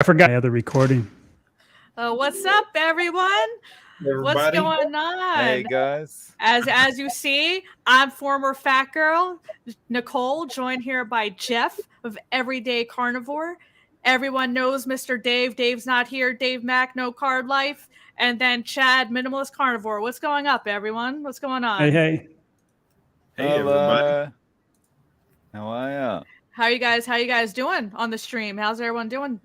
I forgot my other recording. What's up, everyone? What's Everybody. going on? Hey guys. As you see, I'm former fat girl Nicole, joined here by Jeff of Everyday Carnivore. Everyone knows Mr. Dave. Dave's not here. Dave Mack, No Card Life, and then Chad, Minimalist Carnivore. What's going up, everyone? What's going on? Hey. Hey, everybody. How are ya? How you guys doing on the stream? How's everyone doing?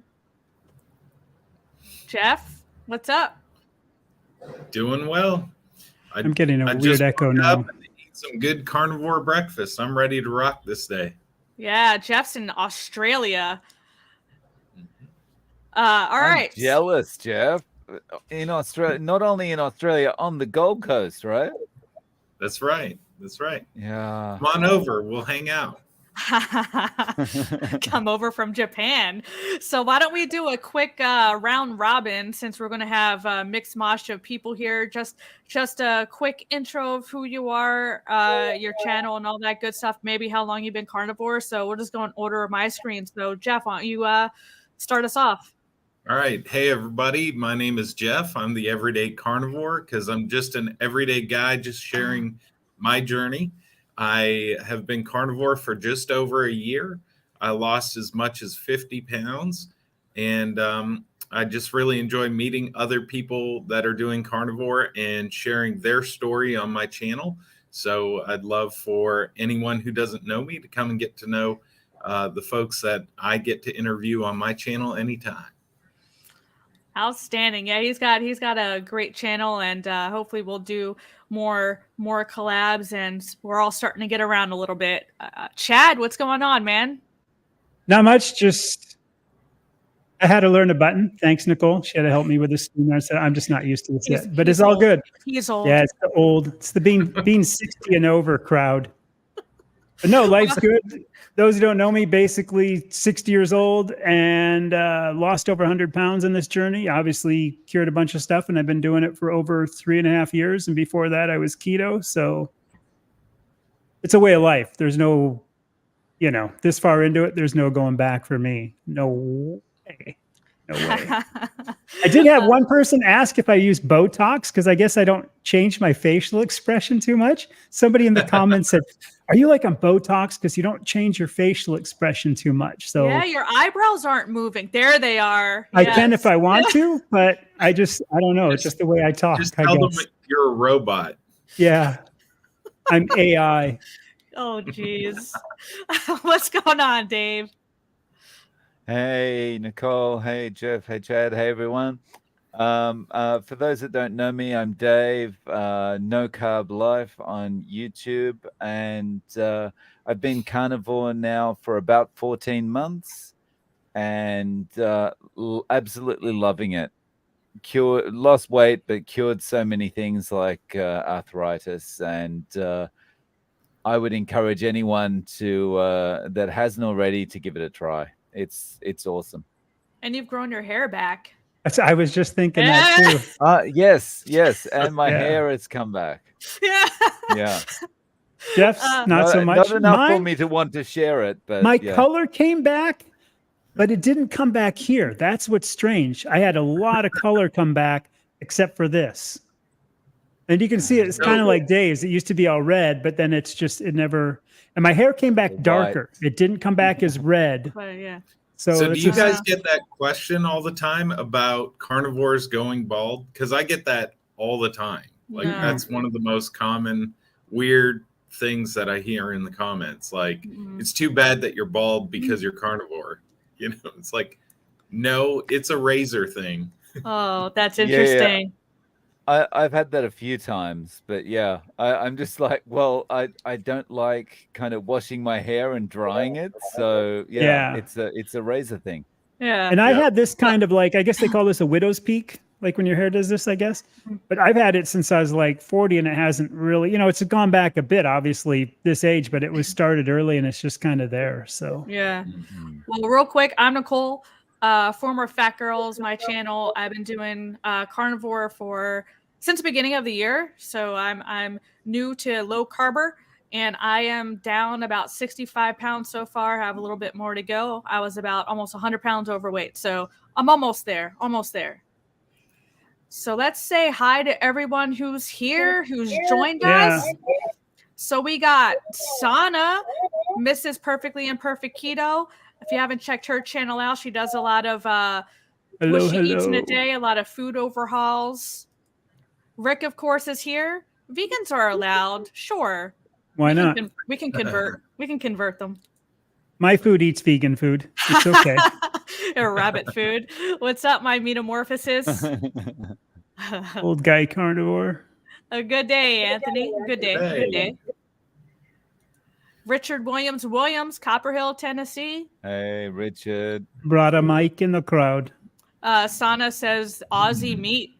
Jeff, what's up? Doing well. I'm getting a weird echo now. Up and eat some good carnivore breakfast. I'm ready to rock this day. Yeah, Jeff's in Australia. All I'm right. jealous, Jeff. In Australia, not only in Australia, on the Gold Coast, right? That's right. Yeah. Come on over. We'll hang out. Come over from Japan. So why don't we do a quick round robin, since we're going to have a mixed mosh of people here. Just a quick intro of who you are, your channel and all that good stuff, maybe how long you've been carnivore. So we'll just go in order of my screen. So Jeff, why don't you start us off? All right. Hey, everybody. My name is Jeff. I'm the Everyday Carnivore because I'm just an everyday guy just sharing my journey. I have been carnivore for just over a year. I lost as much as 50 pounds. And I just really enjoy meeting other people that are doing carnivore and sharing their story on my channel. So I'd love for anyone who doesn't know me to come and get to know the folks that I get to interview on my channel anytime. Outstanding. Yeah, he's got a great channel, and hopefully we'll do more collabs, and we're all starting to get around a little bit. Chad, what's going on, man? Not much. Just I had to learn a button. Thanks, Nicole. She had to help me with this. I'm just not used to this yet, but it's all good. He's old. Yeah, it's the being 60 and over crowd. But no, life's good. Those who don't know me, basically 60 years old and lost over 100 pounds in this journey. Obviously cured a bunch of stuff, and I've been doing it for over 3.5 years. And before that, I was keto. So it's a way of life. There's no, this far into it, there's no going back for me. No way. No way. I did have one person ask if I use Botox because I guess I don't change my facial expression too much. Somebody in the comments said, "Are you like on Botox because you don't change your facial expression too much?" So yeah, your eyebrows aren't moving. There they are. I can if I want to, but I don't know. It's just the way I talk. Just tell them you're a robot. Yeah, I'm AI. Oh, geez. What's going on, Dave? Hey, Nicole. Hey, Jeff. Hey, Chad. Hey, everyone. For those that don't know me, I'm Dave, No Carb Life on YouTube, and I've been carnivore now for about 14 months, and absolutely loving it. Lost weight, but cured so many things like arthritis, and I would encourage anyone to that hasn't already to give it a try. It's awesome. And you've grown your hair back. I was just thinking that too. Yes, and my hair has come back. Yeah. Jeff's not so much. Not enough for me to want to share it, but my color came back, but it didn't come back here. That's what's strange. I had a lot of color come back, except for this. And you can see it's kind of like Dave's. It used to be all red, but then it never. And my hair came back darker. It didn't come back as red. Yeah. So do you guys get that question all the time about carnivores going bald? Because I get that all the time. Like that's one of the most common weird things that I hear in the comments. Like, it's too bad that you're bald because you're carnivore. It's like, no, it's a razor thing. Oh, that's interesting. Yeah. I've had that a few times, but yeah, I'm just like, well, I don't like kind of washing my hair and drying it, so yeah. It's a razor thing. Yeah, and I had this kind of like, I guess they call this a widow's peak, like when your hair does this, I guess. But I've had it since I was like 40, and it hasn't really, it's gone back a bit, obviously this age, but it was started early, and it's just kind of there. So yeah. Well, real quick, I'm Nicole. Former Fat Girls, my channel. I've been doing carnivore since the beginning of the year, so I'm new to low carber, and I am down about 65 pounds so far. I have a little bit more to go. I was about almost 100 pounds overweight, so I'm almost there. So let's say hi to everyone who's here, who's joined us. So we got Sana, Mrs. Perfectly Imperfect Keto. If you haven't checked her channel out, she does a lot of what she eats in a day, a lot of food overhauls. Rick, of course, is here. Vegans are allowed, sure. Why not? We can convert. We can convert them. My food eats vegan food. It's okay. Or rabbit food. What's up, my metamorphosis? Old guy carnivore. A good day, Anthony. Good day. Hey. Good day. Richard Williams, Copperhill, Tennessee. Hey, Richard. Brought a mic in the crowd. Sana says Aussie meat.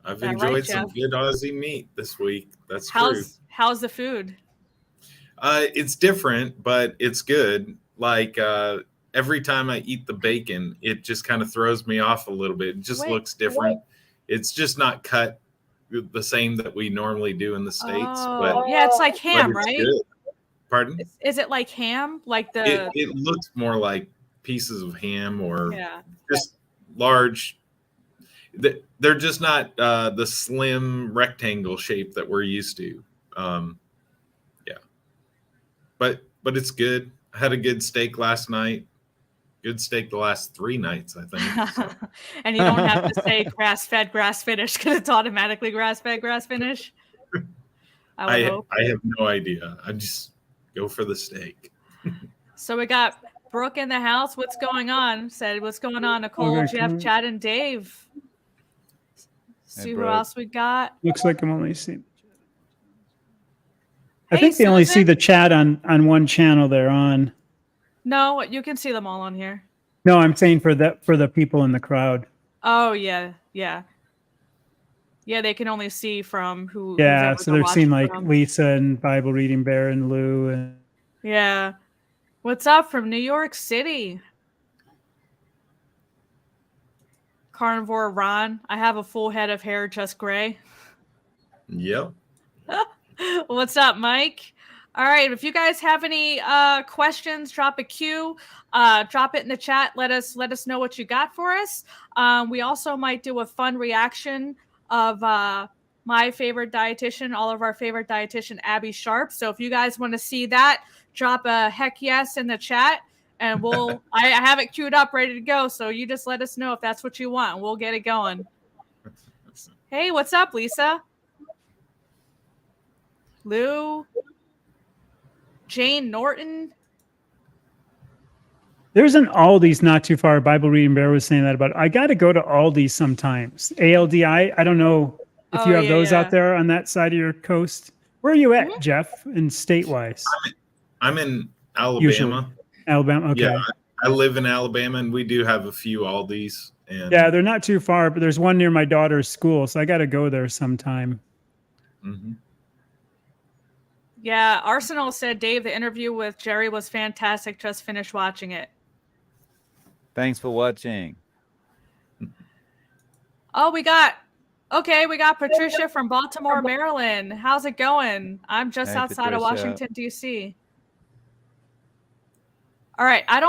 I've That enjoyed right, some Jeff? good Aussie meat this week. That's true. How's the food? It's different, but it's good. Like every time I eat the bacon, it just kind of throws me off a little bit. It just looks different. It's just not cut the same that we normally do in the States. But yeah, it's like ham, but it's right? good. Pardon? Is it like ham? Like It looks more like pieces of ham or yeah. just large. They're just not the slim rectangle shape that we're used to. Yeah, but it's good. I had a good steak last night. Good steak the last 3 nights, I think. So. And you don't have to say grass-fed, grass-finished because it's automatically grass-fed, grass-finished. I hope. I have no idea. I just go for the steak. So we got Brooke in the house. What's going on? Said, what's going on? Nicole, Okay, Jeff, cool. Chad, and Dave. See who Brooke. else we got. Looks like I'm only seeing. I Hey, think they only see Susan. the chat on one channel they're on. No, you can see them all on here. No, I'm saying for the people in the crowd. Oh, yeah. Yeah, they can only see from who. Yeah, who's so able they're to seeing watch like from. Lisa and Bible reading Bear and Lou and Yeah. What's up from New York City? Carnivore Ron. I have a full head of hair, just gray. Yep. What's up, Mike? All right. If you guys have any questions, drop a Q. Drop it in the chat. Let us know what you got for us. We also might do a fun reaction of my favorite dietitian, all of our favorite dietitian, Abbey Sharp. So if you guys want to see that, drop a heck yes in the chat, and we'll. I have it queued up, ready to go. So you just let us know if that's what you want, and we'll get it going. Hey, what's up, Lisa? Lou, Jane Norton. there's an Aldi's not too far. Bible reading Bear was saying that about. I got to go to Aldi's sometimes. ALDI. I don't know if you have those out there on that side of your coast. Where are you at, Jeff? In state-wise? I'm in Alabama. Usually. Alabama. Okay. Yeah, I live in Alabama, and we do have a few Aldi's. And Yeah, they're not too far, but there's one near my daughter's school, so I got to go there sometime. Mhm. Yeah, Arsenal said, Dave, the interview with Jerry was fantastic. Just finished watching it. Thanks for watching. Oh, we got Patricia from Baltimore, Maryland. How's it going? I'm just Hey, outside of Patricia. Washington, D.C. All right, I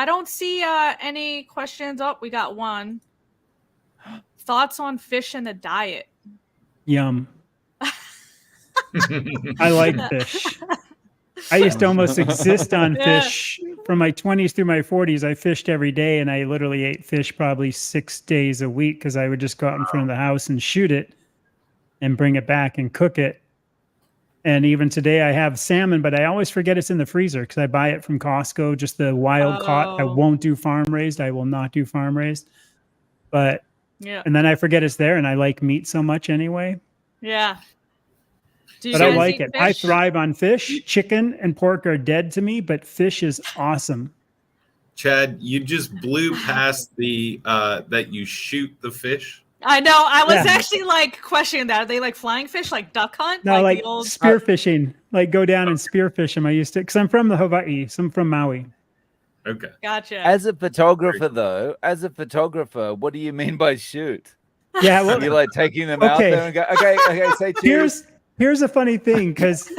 don't see any questions. Oh, we got one. Thoughts on fish and the diet? Yum. I like fish. I used to almost exist on fish from my 20s through my 40s. I fished every day, and I literally ate fish probably 6 days a week because I would just go out in front of the house and shoot it and bring it back and cook it. And even today I have salmon, but I always forget it's in the freezer because I buy it from Costco, just the wild caught. I Oh. won't do farm raised. I will not do farm raised. But, Yeah, and then I forget it's there, and I like meat so much anyway. yeah. Do you But I guys like eat it. I fish? thrive on fish. Chicken and pork are dead to me, but fish is awesome. Chad, you just blew past the that you shoot the fish. I know. I was Yeah. actually like questioning that. Are they like flying fish, like duck hunt? No, like the old. spear fishing, like go down and spear fish them. I used to, because I'm from the Hawaii, so I'm from Maui. Okay. Gotcha. As a photographer, what do you mean by shoot? Yeah, Are well, you like taking them out Okay. there and go, okay, say cheers? Here's a funny thing, because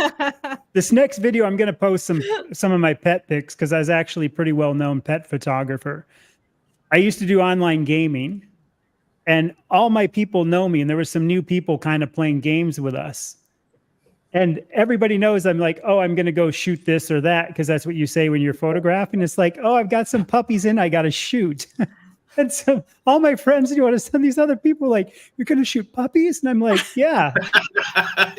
this next video I'm going to post some of my pet pics, because I was actually a pretty well-known pet photographer. I used to do online gaming, and all my people know me, and there were some new people kind of playing games with us. And everybody knows I'm like, oh, I'm going to go shoot this or that, because that's what you say when you're photographing. It's like, oh, I've got some puppies in, I got to shoot. And so all my friends, you want to send these other people like, you're going to shoot puppies? And I'm like, yeah.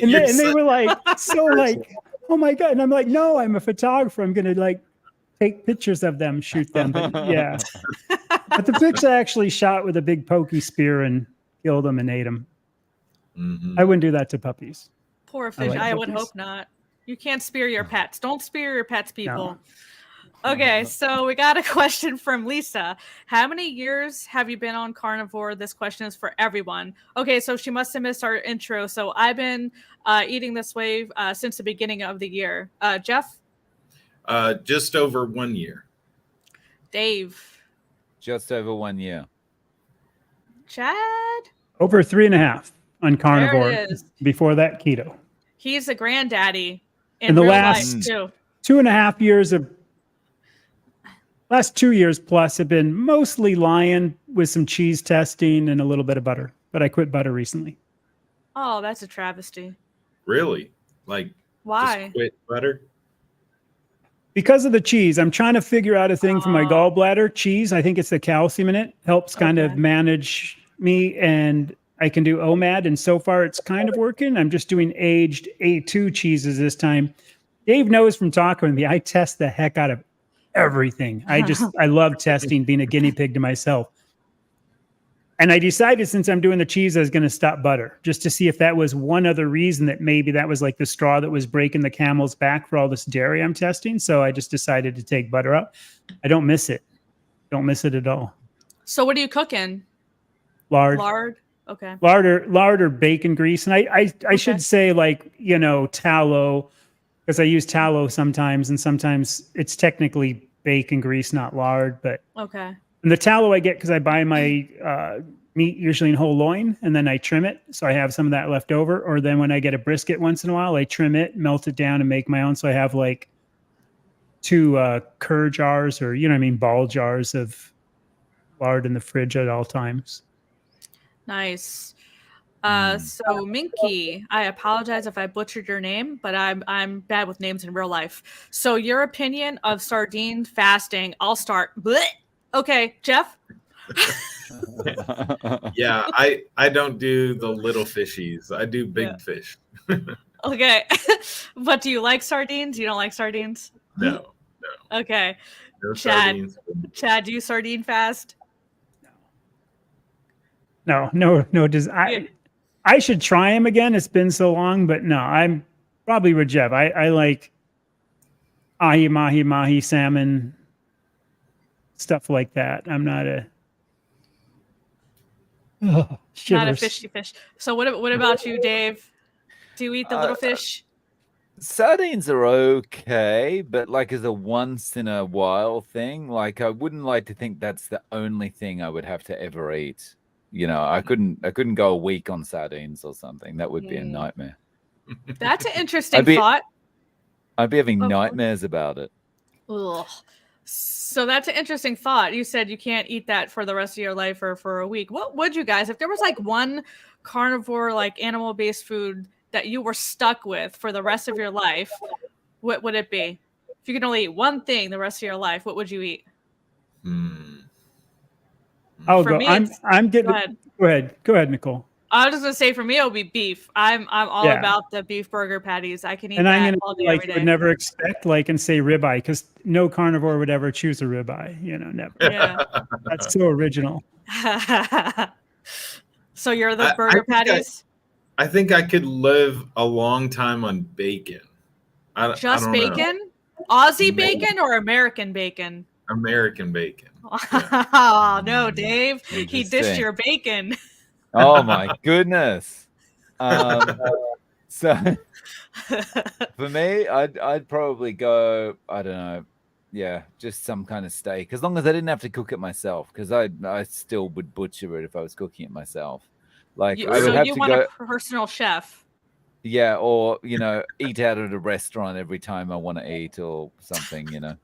And they were like, so like, oh my God. And I'm like, no, I'm a photographer. I'm going to like take pictures of them, shoot them. But yeah. But the pics I actually shot with a big pokey spear and killed them and ate them. Mhm. I wouldn't do that to puppies. Poor fish. like I would puppies. hope not. You can't spear your pets. Don't spear your pets, people. No. Okay, so we got a question from Lisa. How many years have you been on Carnivore? This question is for everyone. Okay, so she must have missed our intro. So I've been eating this way since the beginning of the year. Jeff? Just over 1 year. Dave? Just over 1 year. Chad? Over 3.5 on carnivore. There it is. Before that, keto. He's a granddaddy in In the real last- life, too. 2.5 years of last 2 years plus have been mostly lion with some cheese testing and a little bit of butter, but I quit butter recently. Oh, that's a travesty. Really? Like, Why? just quit butter? Because of the cheese. I'm trying to figure out a thing for my Oh. gallbladder. Cheese, I think it's the calcium in it, helps kind of Okay. manage me, and I can do OMAD, and so far it's kind of working. I'm just doing aged A2 cheeses this time. Dave knows from talking with me, I test the heck out of everything. I love testing, being a guinea pig to myself. And I decided, since I'm doing the cheese, I was going to stop butter, just to see if that was one other reason that maybe that was like the straw that was breaking the camel's back for all this dairy I'm testing. So I just decided to take butter out. I don't miss it. Don't miss it at all. So what are you cooking? Lard. Lard? Okay. Lard or bacon grease. And I should say, like, you know, tallow, because I use tallow sometimes, and sometimes it's technically bacon grease, not lard. But Okay. and the tallow I get because I buy my meat usually in whole loin, and then I trim it, so I have some of that left over. Or then when I get a brisket once in a while, I trim it, melt it down, and make my own. So I have like 2 cur jars, or you know what I mean, ball jars of lard in the fridge at all times. Nice. So Minky, I apologize if I butchered your name, but I'm bad with names in real life. So your opinion of sardine fasting? I'll start. Blech. Okay, Jeff. Yeah, I don't do the little fishies. I do big fish. Okay, but do you like sardines? You don't like sardines? No, Okay, no Chad. sardines. Chad, do you sardine fast? No. I should try them again. It's been so long, but no, I'm probably with Jeff. I like ahi, mahi, salmon, stuff like that. I'm not a Not a shivers. fishy fish. So what about you, Dave? Do you eat the little fish? Sardines are okay, but like as a once in a while thing, like I wouldn't like to think that's the only thing I would have to ever eat. You know, I couldn't go a week on sardines or something. That would be a nightmare. That's an interesting I'd be- thought. I'd be having Oh. nightmares about it. Ugh. So that's an interesting thought. You said you can't eat that for the rest of your life or for a week. What would you guys, if there was like one carnivore, like animal-based food that you were stuck with for the rest of your life, what would it be? If you could only eat one thing the rest of your life, what would you eat? I'll For go. me, I'm getting. Go ahead. Go ahead, Nicole. I was just gonna say, for me, it would be beef. I'm all Yeah. about the beef burger patties. I can eat And I'm that gonna all be day, like every you day. would never expect, like, and say ribeye, because no carnivore would ever choose a ribeye. You know, never. Yeah. That's so original. So you're the I burger think patties? I think I could live a long time on bacon. I Just don't know. bacon? Aussie Maybe. bacon or American bacon? American bacon. Oh, no, Dave. He dished Interesting. your bacon. Oh my goodness. So for me, I'd probably go, I don't know, yeah, just some kind of steak, as long as I didn't have to cook it myself, because I still would butcher it if I was cooking it myself. Like I would So have you to want go. a personal chef? Yeah, or eat out at a restaurant every time I want to eat or something.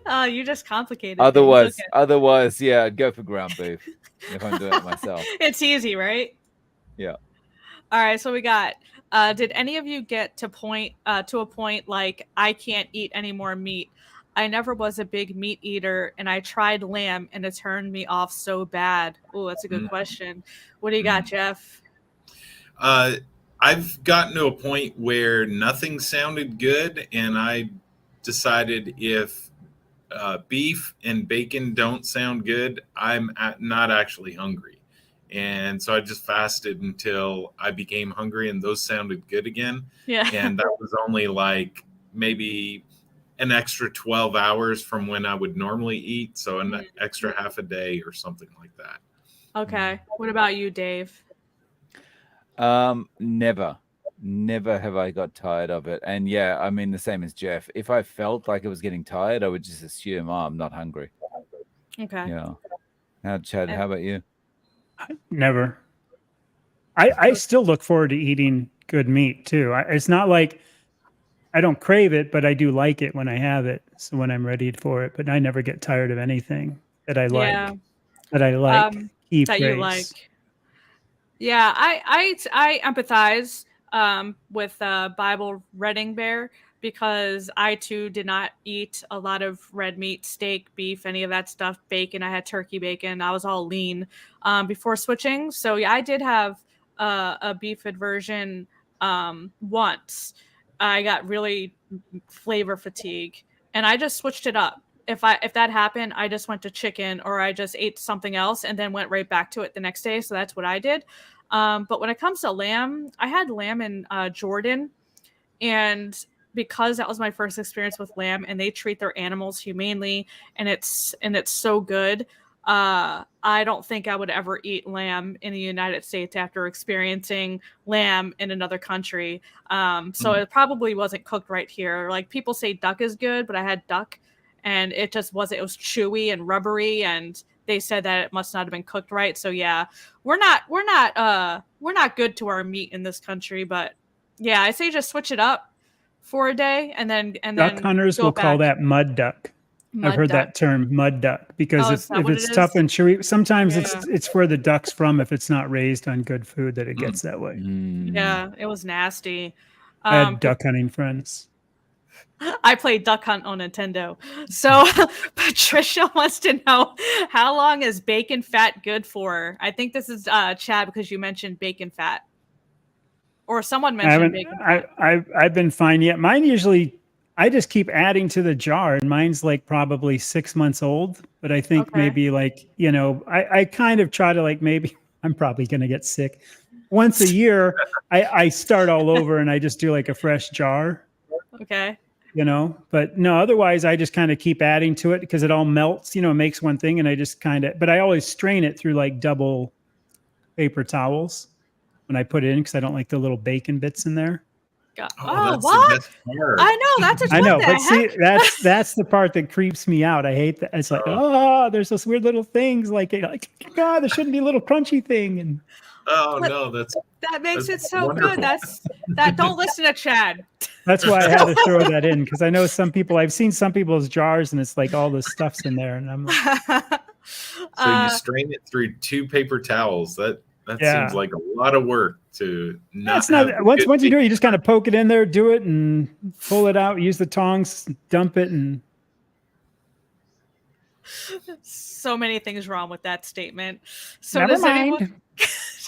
Oh, you just complicated Otherwise, things. otherwise, yeah, I'd go for ground beef if I'm doing it myself. It's easy, right? Yeah. All right, so we got. Did any of you get to a point like I can't eat any more meat? I never was a big meat eater, and I tried lamb, and it turned me off so bad. Oh, that's a good Mm. question. What do you got, Jeff? I've gotten to a point where nothing sounded good, and I decided if beef and bacon don't sound good, not actually hungry. And so I just fasted until I became hungry, and those sounded good again. Yeah. And that was only like maybe an extra 12 hours from when I would normally eat. So an extra half a day or something like that. Okay. What about you, Dave? Never have I got tired of it. And yeah, I mean the same as Jeff. If I felt like I was getting tired, I would just assume, I'm not hungry. Okay. Yeah. Now, Chad, how about you? Never. I still look forward to eating good meat too. It's not like I don't crave it, but I do like it when I have it. So when I'm ready for it, but I never get tired of anything that I like. Yeah. That I like. He That you praise. like. Yeah, I empathize with Bible Redding Bear because I too did not eat a lot of red meat, steak, beef, any of that stuff, bacon. I had turkey bacon. I was all lean before switching. So yeah, I did have a beef aversion once. I got really flavor fatigue, and I just switched it up. If that happened, I just went to chicken or I just ate something else and then went right back to it the next day. So that's what I did. But when it comes to lamb, I had lamb in Jordan, and because that was my first experience with lamb, and they treat their animals humanely, and it's so good. I don't think I would ever eat lamb in the United States after experiencing lamb in another country. So it probably wasn't cooked right here. Like people say duck is good, but I had duck and it just wasn't. It was chewy and rubbery, and they said that it must not have been cooked right. So yeah, we're not good to our meat in this country. But yeah, I say just switch it up for a day and then Duck hunters go will call back. that mud duck. I've Mud heard duck. that term, mud duck, because Oh, is that if what it's it tough is? and chewy, sometimes Yeah. it's where the duck's from. If it's not raised on good food, that it gets that way. Yeah, it was nasty. I had duck hunting friends. I played Duck Hunt on Nintendo. So Patricia wants to know, how long is bacon fat good for? I think this is Chad, because you mentioned bacon fat. Or someone mentioned bacon fat. I've been fine yet. Mine usually, I just keep adding to the jar, and mine's like probably 6 months old. But I think maybe like, I kind of try to like, maybe I'm probably going to get sick. Once a year, I start all over and I just do like a fresh jar. Okay. But no, otherwise I just kind of keep adding to it because it all melts, makes one thing. And I just but I always strain it through like double paper towels when I put it in, because I don't like the little bacon bits in there. Oh, what? I know, that's I know, but see, that's the part that creeps me out. I hate that. It's like, there's those weird little things like God, there shouldn't be a little crunchy thing. And no, that makes it so wonderful. good. Don't listen to Chad. That's why I had to throw that in, because I know I've seen some people's jars and it's like all the stuff's in there, and I'm like, so you strain it through 2 paper towels. That seems like a lot of work to not. It's not. Once you do it, you just kind of poke it in there, do it, and pull it out. Use the tongs, dump it, and. So many things wrong with that statement. So Never mind.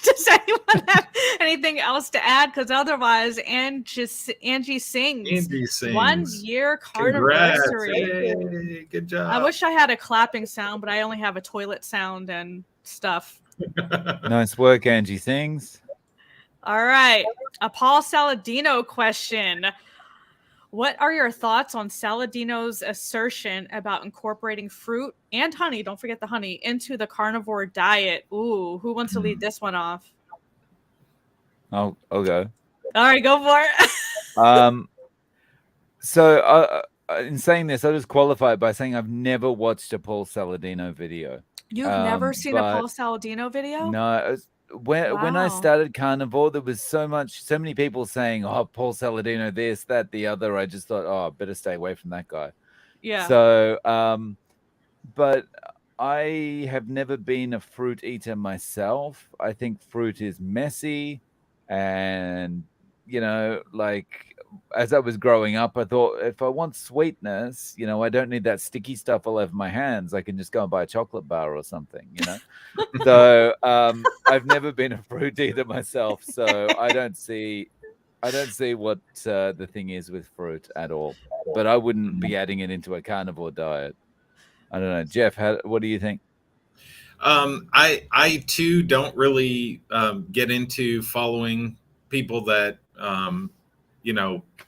Does anyone have anything else to add? Because otherwise, Angie sings 1 year carniversary. Hey, good job. I wish I had a clapping sound, but I only have a toilet sound and stuff. Nice work, Angie sings. All right, a Paul Saladino question. What are your thoughts on Saladino's assertion about incorporating fruit and honey, don't forget the honey, into the carnivore diet? Ooh, who wants to lead this one off? I'll go. All right, go for it. So in saying this, I'll just qualify it by saying I've never watched a Paul Saladino video. You've never seen a Paul Saladino video? No. when I Wow. started Carnivore, there was so many people saying, "Oh, Paul Saladino, this, that, the other." I just thought, "Oh, I better stay away from that guy." Yeah. So, but I have never been a fruit eater myself. I think fruit is messy, and like as I was growing up, I thought if I want sweetness, I don't need that sticky stuff all over my hands. I can just go and buy a chocolate bar or something, So I've never been a fruit eater myself, so I don't see what the thing is with fruit at all. But I wouldn't be adding it into a carnivore diet. I don't know, Jeff. What do you think? I too don't really get into following people that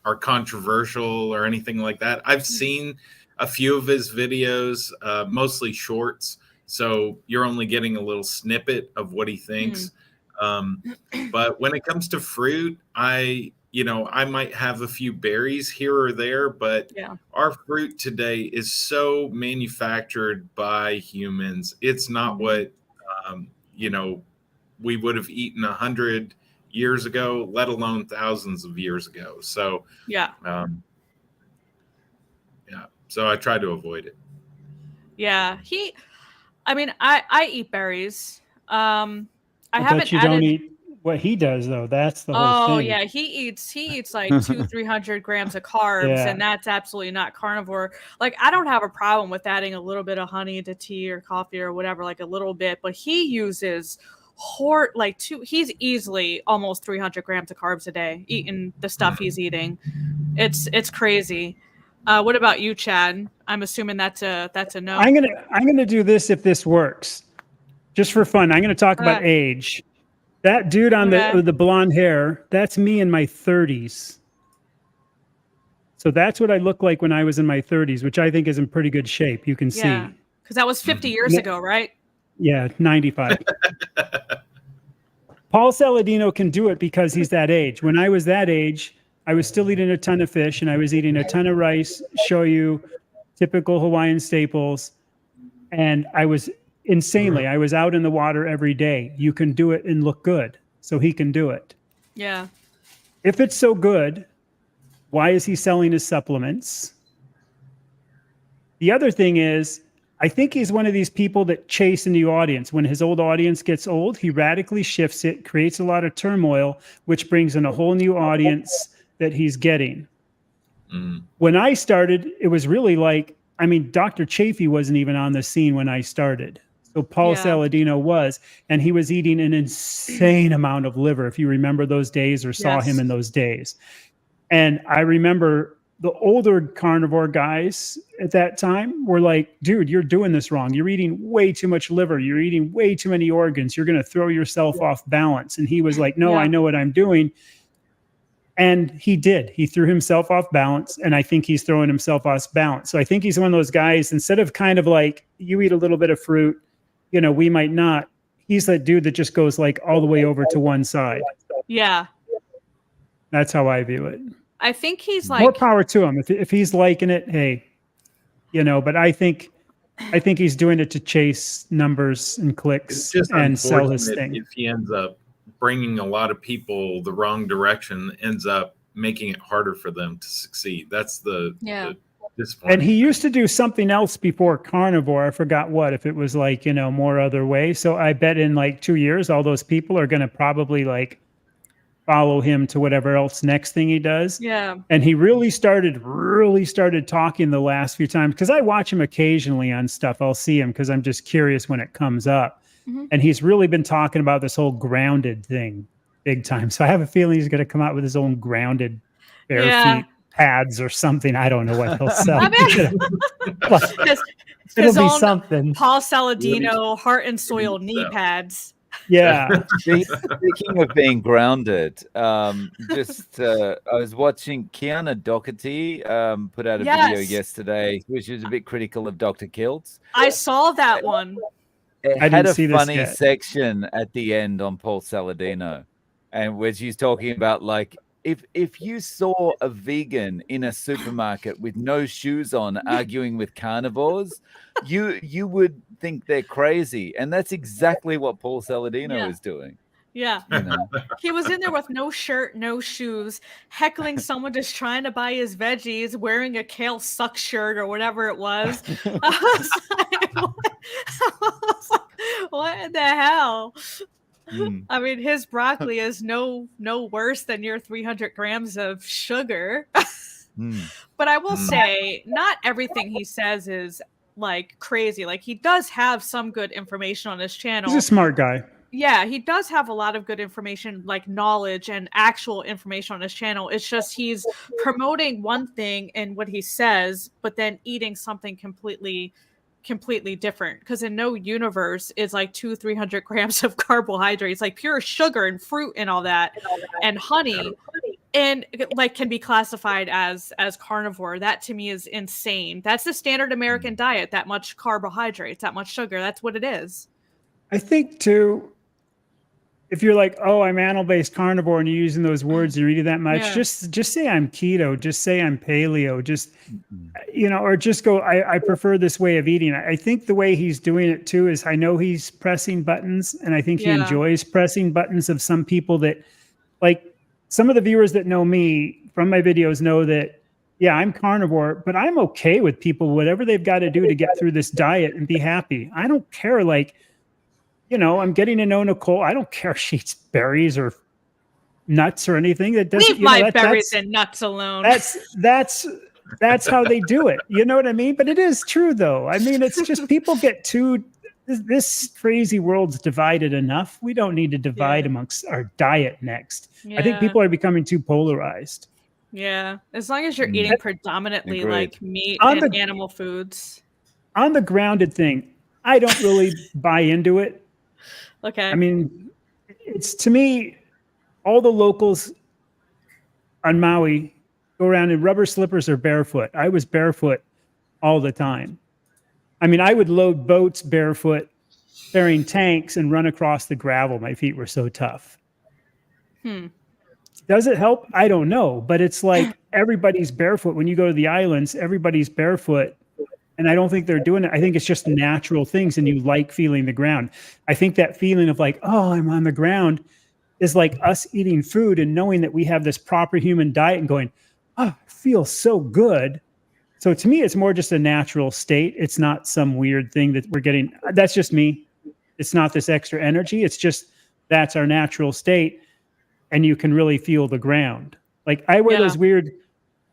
are controversial or anything like that. I've seen a few of his videos, mostly shorts, so you're only getting a little snippet of what he thinks. But when it comes to fruit, I might have a few berries here or there, but Yeah. our fruit today is so manufactured by humans. It's not what we would have eaten 100 years ago, let alone thousands of years ago. So Yeah. So I try to avoid it. Yeah. I eat berries. I haven't bet you added. don't eat what he does though. That's the whole Oh thing. yeah, he eats like 200-300 grams of carbs, Yeah. and that's absolutely not carnivore. Like I don't have a problem with adding a little bit of honey to tea or coffee or whatever, like a little bit, but he uses he's easily almost 300 grams of carbs a day eating the stuff he's eating. It's crazy. What about you, Chad? I'm assuming that's a no. I'm gonna do this if this works, just for fun. I'm gonna talk about age. That dude on the blonde hair, that's me in my 30s. So that's what I look like when I was in my 30s, which I think is in pretty good shape. You can see. Yeah, because that was 50 years ago, right? Yeah, 95. Paul Saladino can do it because he's that age. When I was that age, I was still eating a ton of fish and I was eating a ton of rice, shoyu, typical Hawaiian staples. And I was I was out in the water every day. You can do it and look good. So he can do it. Yeah. If it's so good, why is he selling his supplements? The other thing is, I think he's one of these people that chase a new audience. When his old audience gets old, he radically shifts it, creates a lot of turmoil, which brings in a whole new audience that he's getting. When I started, it was really like, Dr. Chafee wasn't even on the scene when I started. So Paul Saladino was, and he was eating an insane amount of liver, if you remember those days or saw him in those days. And I remember the older carnivore guys at that time were like, dude, you're doing this wrong. You're eating way too much liver. You're eating way too many organs. You're going to throw yourself off balance. And he was like, no, I know what I'm doing. And he did. He threw himself off balance. And I think he's throwing himself off balance. So I think he's one of those guys, instead of kind of like, you eat a little bit of fruit, we might not. He's that dude that just goes like all the way over to one side. Yeah. That's how I view it. I think he's like, more power to him. If he's liking it, hey, but I think he's doing it to chase numbers and clicks and sell his thing. If he ends up bringing a lot of people the wrong direction, ends up making it harder for them to succeed. That's the disappointing. And he used to do something else before Carnivore. I forgot what, if it was like, more other way. So I bet in like 2 years, all those people are going to probably like follow him to whatever else next thing he does. Yeah. And he really started talking the last few times, because I watch him occasionally on stuff. I'll see him because I'm just curious when it comes up. And he's really been talking about this whole grounded thing big time. So I have a feeling he's going to come out with his own grounded bare feet pads or something. I don't know what he'll sell. It'll be something. Paul Saladino heart and soil knee pads. Yeah. Speaking of being grounded, I was watching Kiana Doherty put out a video yesterday, which was a bit critical of Dr. Kiltz. I saw that one. It had a funny section at the end on Paul Saladino, and where she's talking about like, if you saw a vegan in a supermarket with no shoes on arguing with carnivores, you would think they're crazy. And that's exactly what Paul Saladino is doing. Yeah. You know. He was in there with no shirt, no shoes, heckling someone just trying to buy his veggies, wearing a kale suck shirt or whatever it was. I was like, what in the hell? Mm. I mean, his broccoli is no worse than your 300 grams of sugar. Mm. But I will say, not everything he says is like crazy. Like, he does have some good information on his channel. He's a smart guy. Yeah, he does have a lot of good information, like knowledge and actual information on his channel. It's just he's promoting one thing in what he says, but then eating something completely different. Because in no universe is like 200-300 grams of carbohydrates, like pure sugar and fruit and all that, and honey, and like can be classified as carnivore. That to me is insane. That's the standard American diet. That much carbohydrates, that much sugar. That's what it is. I think too, if you're like, oh, I'm animal-based carnivore, and you're using those words and you're eating that much, Yeah. just say I'm keto, just say I'm paleo, just or just go, I prefer this way of eating. I think the way he's doing it too is, I know he's pressing buttons, and I think he Yeah. enjoys pressing buttons of some people that, like, some of the viewers that know me from my videos know that, yeah, I'm carnivore, but I'm okay with people, whatever they've got to do to get through this diet and be happy. I don't care, like, I'm getting to know Nicole. I don't care if she eats berries or nuts or anything. That doesn't Leave my berries and nuts alone. That's how they do it. You know what I mean? But it is true, though. I mean, it's just people get too. This crazy world's divided enough. We don't need to divide amongst our diet next. I think people are becoming too polarized. Yeah, as long as you're eating predominantly Agreed. like meat On and the- animal foods. On the grounded thing, I don't really buy into it. Okay. I mean, it's, to me, all the locals on Maui go around in rubber slippers or barefoot. I was barefoot all the time. I mean, I would load boats barefoot, carrying tanks, and run across the gravel. My feet were so tough. Does it help? I don't know. But it's like everybody's barefoot. When you go to the islands, everybody's barefoot. And I don't think they're doing it. I think it's just natural things, and you like feeling the ground. I think that feeling of like, oh, I'm on the ground, is like us eating food and knowing that we have this proper human diet and going, oh, it feels so good. So to me, it's more just a natural state. It's not some weird thing that we're getting. That's just me. It's not this extra energy. It's just, that's our natural state. And you can really feel the ground. Like, I wear those weird,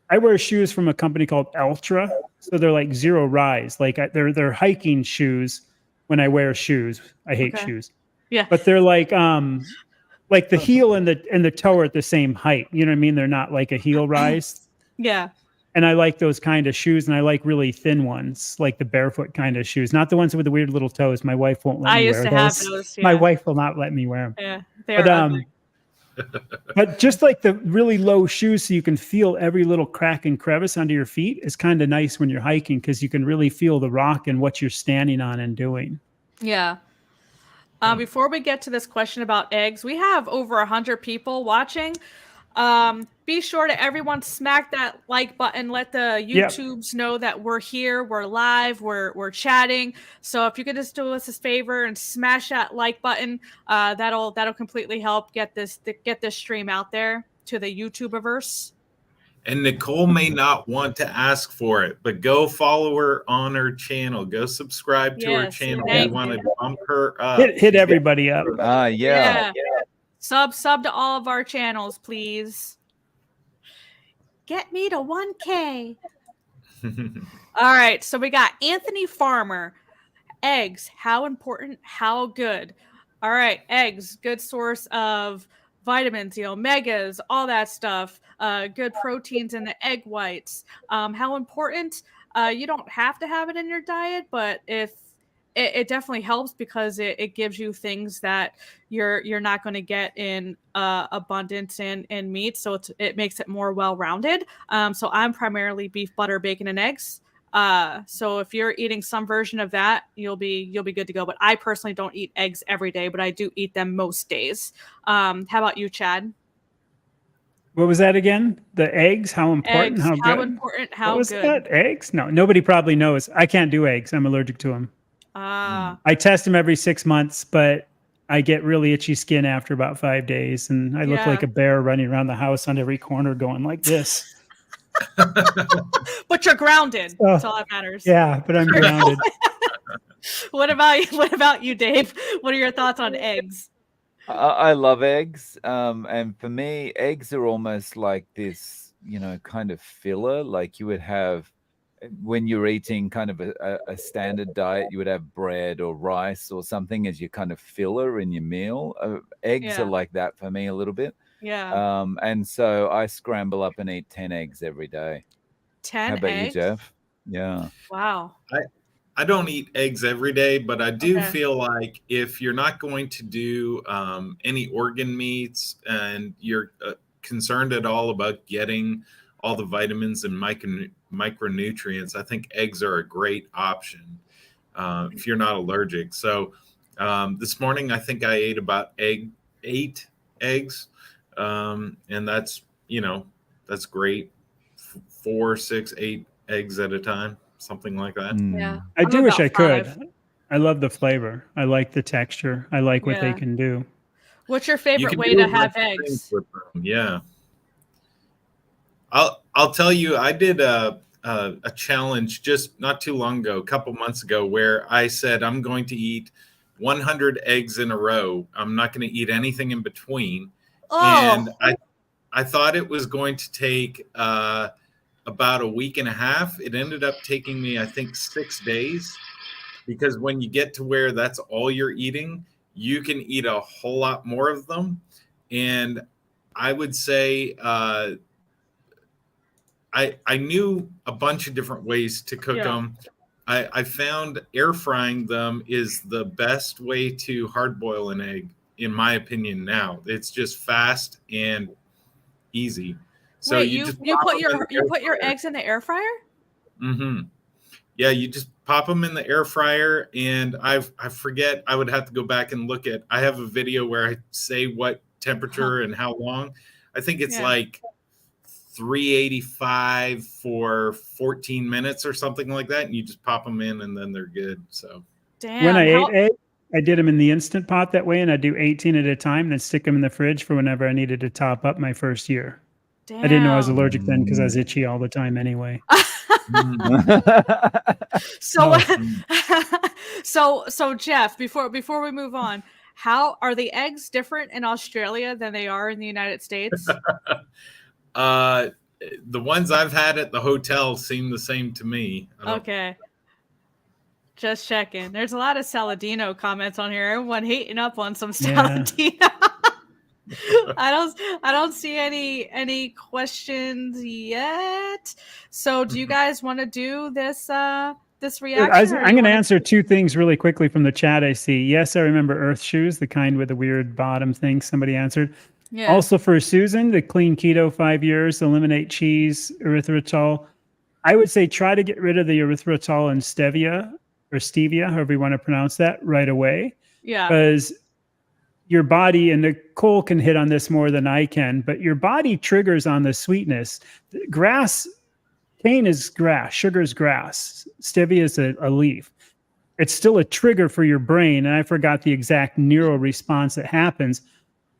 I wear shoes from a company called Ultra. So they're like zero rise. Like, they're hiking shoes when I wear shoes. I hate shoes. Yeah. But they're like the heel and the toe are at the same height. You know what I mean? They're not like a heel rise. Yeah. And I like those kind of shoes, and I like really thin ones, like the barefoot kind of shoes, not the ones with the weird little toes. My wife won't let me wear those. I used to have those. Yeah. My wife will not let me wear them. Yeah, they're ugly. But just like the really low shoes, so you can feel every little crack and crevice under your feet, is kind of nice when you're hiking, because you can really feel the rock and what you're standing on and doing. Yeah. Before we get to this question about eggs, we have over 100 people watching. Be sure to everyone smack that like button. Let the YouTubes know that we're here, we're live, we're chatting. So if you could just do us a favor and smash that like button, that'll completely help get this stream out there to the YouTuberverse. And Nicole may not want to ask for it, but go follow her on her channel. Go subscribe to her channel. We want to bump her up. Hit everybody up. Yeah. Sub to all of our channels, please. Get me to 1K. All right, so we got Anthony Farmer. Eggs, how important, how good? All right, eggs, good source of vitamins, omegas, all that stuff. Good proteins in the egg whites. How important? You don't have to have it in your diet, but if it definitely helps, because it gives you things that you're not going to get in abundance in meat, so it makes it more well-rounded. So I'm primarily beef, butter, bacon, and eggs. So if you're eating some version of that, you'll be good to go. But I personally don't eat eggs every day, but I do eat them most days. How about you, Chad? What was that again? The eggs? How important? Eggs, how how good? important? How what was good? That? Eggs? No, nobody probably knows. I can't do eggs. I'm allergic to them. I test them every 6 months, but I get really itchy skin after about 5 days, and I look like Yeah. a bear running around the house on every corner going like this. But you're grounded. So, That's all that matters. yeah, but I'm grounded. What about you, Dave? What are your thoughts on eggs? I love eggs. And for me, eggs are almost like this, kind of filler. Like you would have when you're eating kind of a standard diet, you would have bread or rice or something as your kind of filler in your meal. Eggs are like that for me a little bit. Yeah. And so I scramble up and eat 10 eggs every day. 10 How about eggs? you, Jeff? Yeah. Wow. I don't eat eggs every day, but I do Okay. feel like if you're not going to do any organ meats and you're concerned at all about getting all the vitamins and micronutrients, I think eggs are a great option if you're not allergic. So this morning, I think I ate about 8 eggs, and that's great. 4, 6, 8 eggs at a time, something like that. Yeah. I I'm do wish about I could. 5. I love the flavor. I like the texture. I like what they Yeah. can do. What's your You favorite can way do to a bunch have of things eggs? with them. Yeah. I'll tell you, I did a challenge just not too long ago, a couple months ago, where I said I'm going to eat 100 eggs in a row. I'm not going to eat anything in between. And Oh, I thought it was going to take about a week and a half. It ended up taking me, I think, 6 days, because when you get to where that's all you're eating, you can eat a whole lot more of them. And I would say I knew a bunch of different ways to cook them. I found air frying them is the best way to hard boil an egg, in my opinion. Now it's just fast and easy. So wait, you you just put your eggs in the air fryer? Mm-hmm. Yeah, you just pop them in the air fryer, and I forget. I would have to go back and look at. I have a video where I say what temperature and how long. I think it's like 385 for 14 minutes or something like that, and you just pop them in, and then they're good. So Damn. When I ate eggs, I did them in the Instant Pot that way, and I do 18 at a time, and then stick them in the fridge for whenever I needed to top up my first year. Damn. I didn't know I was allergic then because I was itchy all the time anyway. So Jeff, before we move on, how are the eggs different in Australia than they are in the United States? The ones I've had at the hotel seem the same to me. Okay. Just checking. There's a lot of Saladino comments on here. Everyone hating up on some Saladino. I don't see any questions yet. So do you guys want to do this this reaction? I'm going to answer 2 things really quickly from the chat I see. Yes, I remember Earth Shoes, the kind with the weird bottom thing somebody answered. Yeah. Also for Susan, the clean keto 5 years, eliminate cheese, erythritol. I would say try to get rid of the erythritol and stevia, or stevia, however you want to pronounce that, right away. Yeah. Because your body, and Nicole can hit on this more than I can, but your body triggers on the sweetness. Cane is grass, sugar is grass, stevia is a leaf. It's still a trigger for your brain, and I forgot the exact neural response that happens,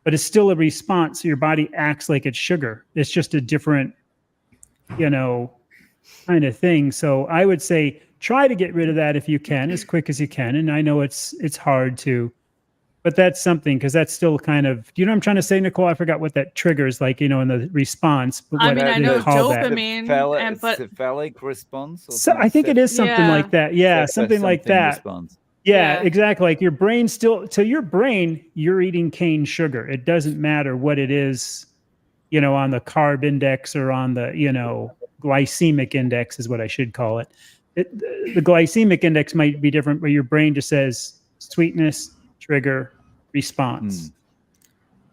but it's still a response. So your body acts like it's sugar. It's just a different, kind of thing. So I would say try to get rid of that if you can, as quick as you can. And I know it's hard to, but that's something, because that's still kind of, do you know what I'm trying to say, Nicole? I forgot what that triggers, like, in the response. But what I know dopamine, cephalic response. So I think it is something like that. Yeah, something like that. Response. Yeah, exactly. Like your brain you're eating cane sugar. It doesn't matter what it is, on the carb index or on the, glycemic index is what I should call it. The glycemic index might be different, but your brain just says sweetness, trigger, response.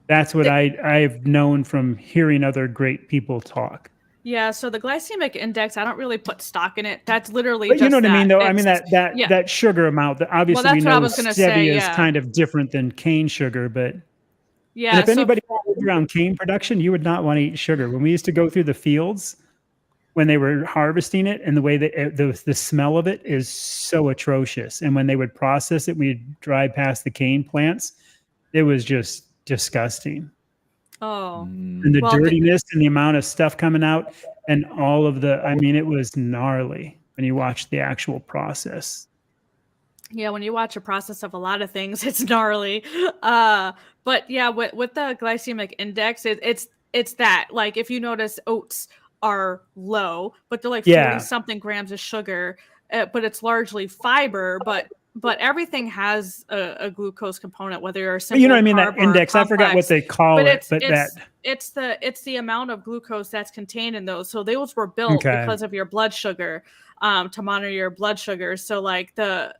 That's what I've known from hearing other great people talk. Yeah, so the glycemic index, I don't really put stock in it. That's literally but just you know what I mean, though? I mean, that sugar amount, that obviously we know stevia is kind of different than cane sugar, but and if anybody lived around cane production, you would not want to eat sugar. When we used to go through the fields, when they were harvesting it, and the way that the smell of it is so atrocious. And when they would process it, we'd drive past the cane plants, It was just disgusting. Oh, And the Well, dirtiness and the amount of stuff coming out and all of I mean, it was gnarly when you watch the actual process. yeah, when you watch a process of a lot of things, it's gnarly. But yeah, with the glycemic index, it's that, like, if you notice oats are low, but they're like 40 Yeah. something grams of sugar, but it's largely fiber, but everything has a glucose component, whether you're a But you know simple what I mean? That carb or index, I forgot what complex. they call But it, but that. it's the amount of glucose that's contained in those. So those were built Okay. because of your blood sugar, to monitor your blood sugar. So like the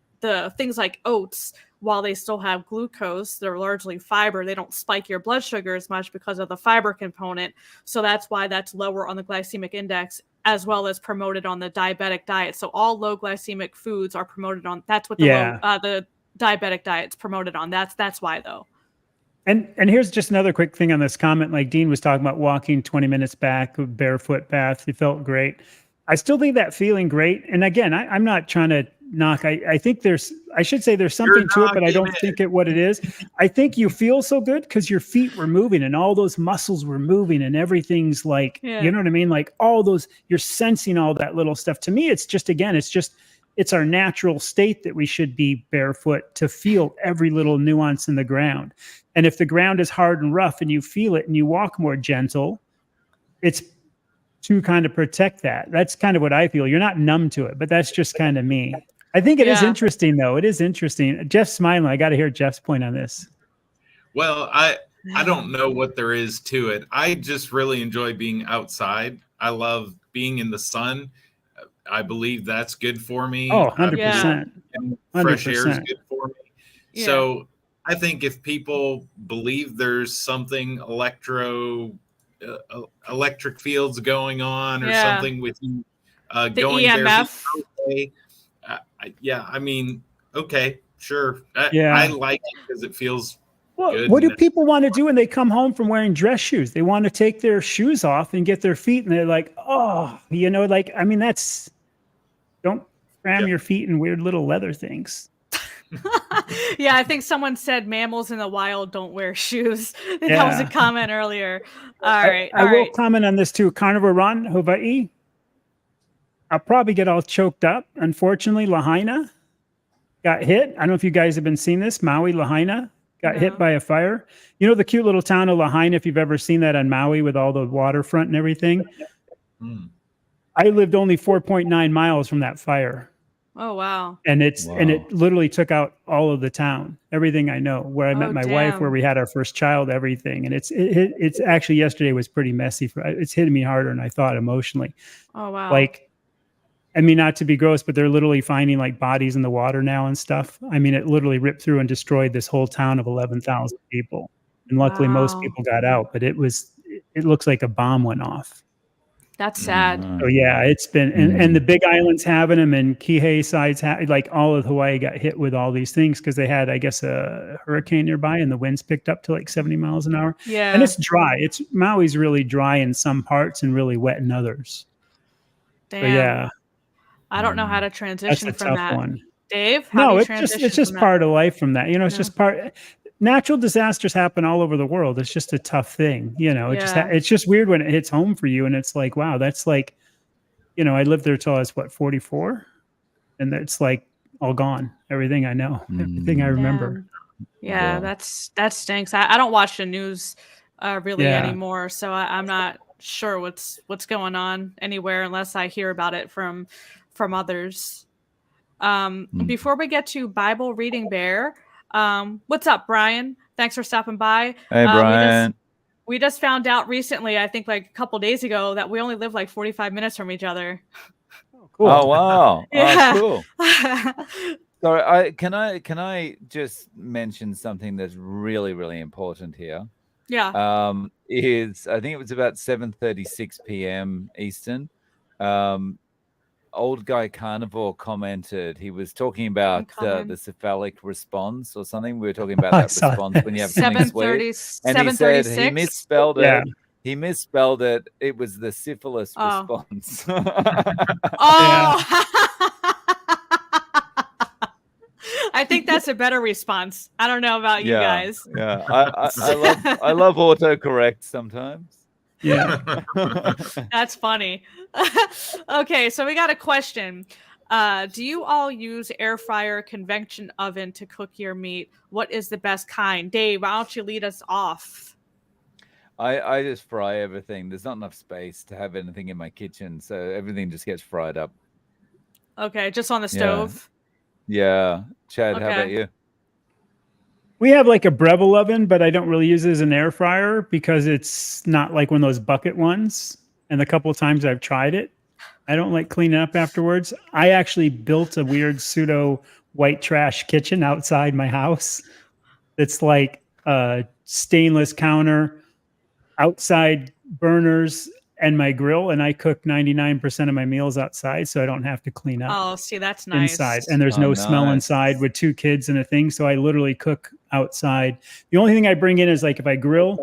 things like oats, while they still have glucose, they're largely fiber. They don't spike your blood sugar as much because of the fiber component. So that's why that's lower on the glycemic index, as well as promoted on the diabetic diet. So all low glycemic foods are promoted on. That's what the diabetic diet's promoted on. That's why, though. And here's just another quick thing on this comment. Like Dean was talking about walking 20 minutes back, barefoot path. It felt great. I still think that feeling great. And again, I'm not trying to knock. I think I should say there's something to it, but I don't think what it is. I think you feel so good because your feet were moving and all those muscles were moving and everything's like, you know what I mean? Like all those, you're sensing all that little stuff. To me, it's just, again, it's our natural state that we should be barefoot to feel every little nuance in the ground. And if the ground is hard and rough and you feel it and you walk more gentle, it's to kind of protect that. That's kind of what I feel. You're not numb to it, but that's just kind of me. I think it is interesting, though. It is interesting. Jeff's smiling. I got to hear Jeff's point on this. Well, I don't know what there is to it. I just really enjoy being outside. I love being in the sun. I believe that's good for me. Oh, 100%. And fresh air is good for me. Yeah. So I think if people believe there's something electric fields going on or something with you going EMF. There, I mean, okay, sure. I like it because it feels good. What do people want to do when they come home from wearing dress shoes? They want to take their shoes off and get their feet, and they're like, oh, like, I mean, don't cram your feet in weird little leather things. Yeah, I think someone said mammals in the wild don't wear shoes. That was a comment earlier. All right. I will comment on this too. Carnivore Run, Hawaii. I'll probably get all choked up. Unfortunately, Lahaina got hit. I don't know if you guys have been seeing this. Maui, Lahaina got hit by a fire. You know the cute little town of Lahaina, if you've ever seen that on Maui with all the waterfront and everything? I lived only 4.9 miles from that fire. Oh, wow. And it literally took out all of the town, everything I know, where I met my wife, where we had our first child, everything. And it's actually, yesterday was pretty messy. It's hitting me harder than I thought emotionally. Oh, wow. Like, I mean, not to be gross, but they're literally finding like bodies in the water now and stuff. I mean, it literally ripped through and destroyed this whole town of 11,000 people. And luckily most people got out, but it looks like a bomb went off. That's sad. So yeah, it's been, and the big islands having them, and Kihei sides, like all of Hawaii got hit with all these things because they had, I guess, a hurricane nearby, and the winds picked up to like 70 miles an hour. Yeah. And it's dry. Maui's really dry in some parts and really wet in others. Damn. So yeah. I don't know how to transition That's a from tough that. one. Dave, it's just part of life from that. You know, it's just part. Natural disasters happen all over the world. It's just a tough thing. You know, it's just weird when it hits home for you, and it's like, wow, that's like, you know, I lived there till I was 44, and it's like all gone. Everything I know, everything I remember. Yeah, that stinks. I don't watch the news really anymore, so I'm not sure what's going on anywhere unless I hear about it from others. Before we get to Bible Reading Bear, what's up, Brian? Thanks for stopping by. Hey, Brian. We just found out recently, I think like a couple days ago, that we only live like 45 minutes from each other. Oh, cool. Oh, wow. Yeah. Oh, cool. So can I just mention something that's really, really important here? Yeah. I think it was about 7:36 p.m. Eastern. Old guy Carnivore commented. He was talking about the cephalic response or something. We were talking about that response when you have something sweet. And he said he misspelled it. Yeah. He misspelled it. It was the syphilis response. I think that's a better response. I don't know about you guys. Yeah. I love autocorrect sometimes. Yeah. That's funny. Okay, so we got a question. Do you all use air fryer, convection oven to cook your meat? What is the best kind? Dave, why don't you lead us off? I just fry everything. There's not enough space to have anything in my kitchen, so everything just gets fried up. Okay, just on the Yeah. stove. Yeah. Chad, how about Okay. you? We have like a Breville oven, but I don't really use it as an air fryer because it's not like one of those bucket ones. And the couple of times I've tried it, I don't like cleaning up afterwards. I actually built a weird pseudo white trash kitchen outside my house. It's like a stainless counter, outside burners, and my grill. And I cook 99% of my meals outside, so I don't have to clean up Oh, see, that's nice. inside. And there's Oh, no smell nice. inside with 2 kids and a thing. So I literally cook outside. The only thing I bring in is like if I grill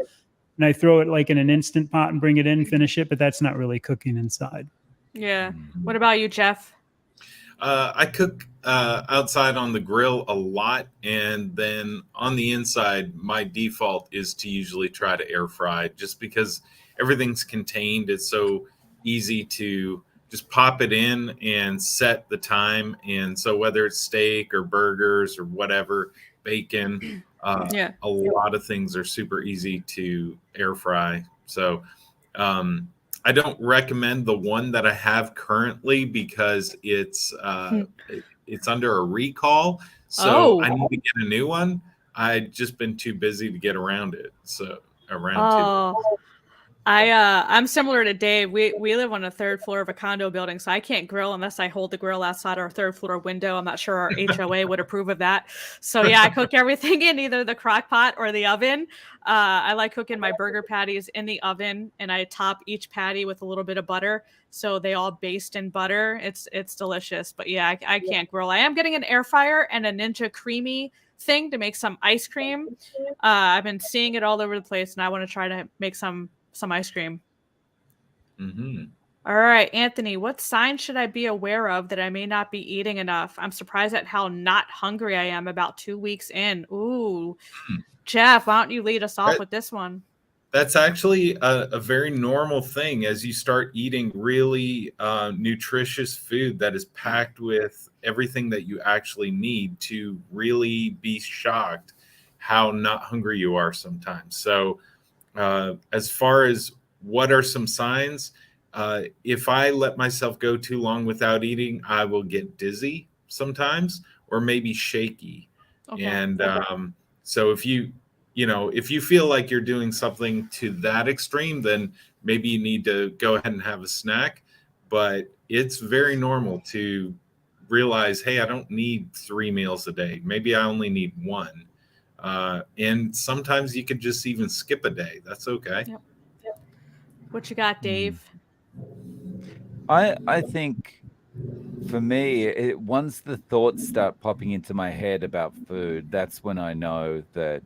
and I throw it like in an instant pot and bring it in, finish it, but that's not really cooking inside. Yeah. What about you, Jeff? I cook outside on the grill a lot, and then on the inside, my default is to usually try to air fry, just because everything's contained. It's so easy to just pop it in and set the time. And so whether it's steak or burgers or whatever, bacon, Yeah. a lot of things are super easy to air fry. So I don't recommend the one that I have currently because it's under a recall. So Oh. I need to get a new one. I've just been too busy to get around it. So Oh. I'm similar to Dave. We live on the 3rd floor of a condo building, so I can't grill unless I hold the grill outside our 3rd floor window. I'm not sure our HOA would approve of that. So yeah, I cook everything in either the crock pot or the oven. I like cooking my burger patties in the oven, and I top each patty with a little bit of butter, so they all baste in butter. It's delicious. But yeah, I can't grill. I am getting an air fryer and a Ninja Creamy thing to make some ice cream. I've been seeing it all over the place, and I want to try to make some ice cream. Mm-hmm. All right, Anthony, what signs should I be aware of that I may not be eating enough? I'm surprised at how not hungry I am about 2 weeks in. Ooh, Jeff, why don't you lead us off with this one? That's actually a very normal thing as you start eating really nutritious food that is packed with everything that you actually need to really be shocked how not hungry you are sometimes. So as far as what are some signs, if I let myself go too long without eating, I will get dizzy sometimes or maybe shaky. Okay. And so if you feel like you're doing something to that extreme, then maybe you need to go ahead and have a snack. But it's very normal to realize, hey, I don't need 3 meals a day. Maybe I only need 1. And sometimes you could just even skip a day. That's okay. Yep. What you got, Dave? I think for me, once the thoughts start popping into my head about food, that's when I know that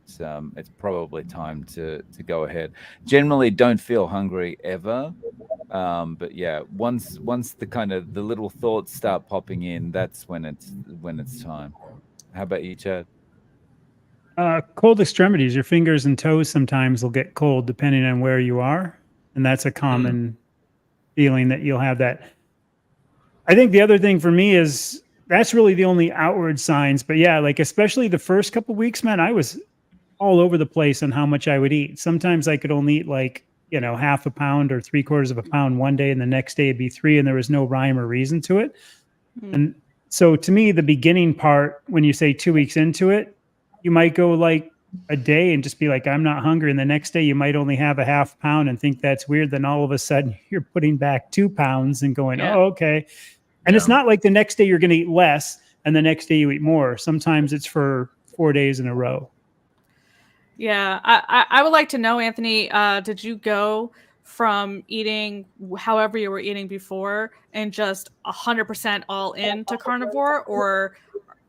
it's probably time to go ahead. Generally, don't feel hungry ever, but yeah, once the kind of the little thoughts start popping in, that's when it's time. How about you, Chad? Cold extremities, your fingers and toes sometimes will get cold depending on where you are. And that's a common feeling that you'll have that. I think the other thing for me is that's really the only outward signs. But yeah, like especially the first couple weeks, man, I was all over the place on how much I would eat. Sometimes I could only eat like, half a pound or 3/4 of a pound one day, and the next day it'd be 3, and there was no rhyme or reason to it. And so to me, the beginning part, when you say 2 weeks into it, you might go like a day and just be like, I'm not hungry. And the next day you might only have a half pound and think that's weird. Then all of a sudden you're putting back 2 pounds and going, oh, okay. And it's not like the next day you're going to eat less and the next day you eat more. Sometimes it's for 4 days in a row. Yeah. I would like to know, Anthony, did you go from eating however you were eating before and just 100% all in to carnivore,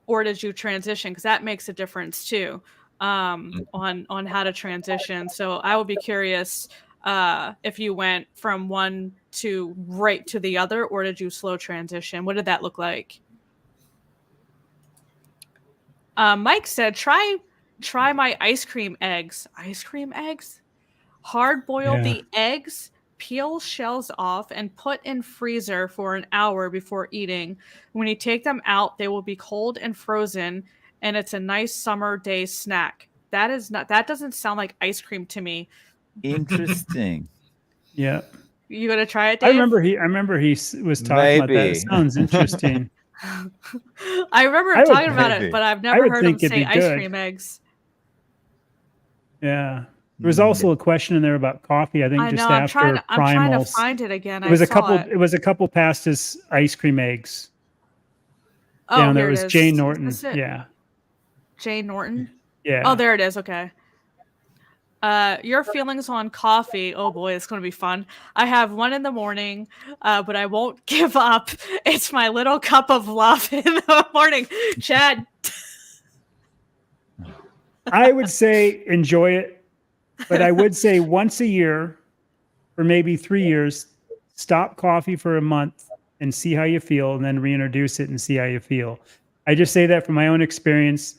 or did you transition? Because that makes a difference too, on how to transition. So I would be curious if you went from one to right to the other, or did you slow transition? What did that look like? Mike said, try my ice cream eggs. Ice cream eggs? Hard boil the eggs, peel shells off, and put in freezer for an hour before eating. When you take them out, they will be cold and frozen, and it's a nice summer day snack. That doesn't sound like ice cream to me. Interesting. Yeah. You gonna try it, I Dave? remember he was talking about that. Maybe. It sounds interesting. I remember I would- talking about it, maybe. but I've I never would heard him think it'd say be ice good. cream eggs. Yeah. There was also a question in there about coffee. I think I just know. I'm after trying to primals. find it again. It was I a couple. saw it. It was a couple past his ice cream eggs. Oh, Down there here was it is. Jane Is Norton. this it? Yeah. Jane Norton. Yeah. Oh, there it is. Okay. Your feelings on coffee. Oh boy, it's going to be fun. I have one in the morning, but I won't give up. It's my little cup of love in the morning. Chad. I would say enjoy it, but I would say once a year, for maybe 3 years, stop coffee for a month and see how you feel, and then reintroduce it and see how you feel. I just say that from my own experience,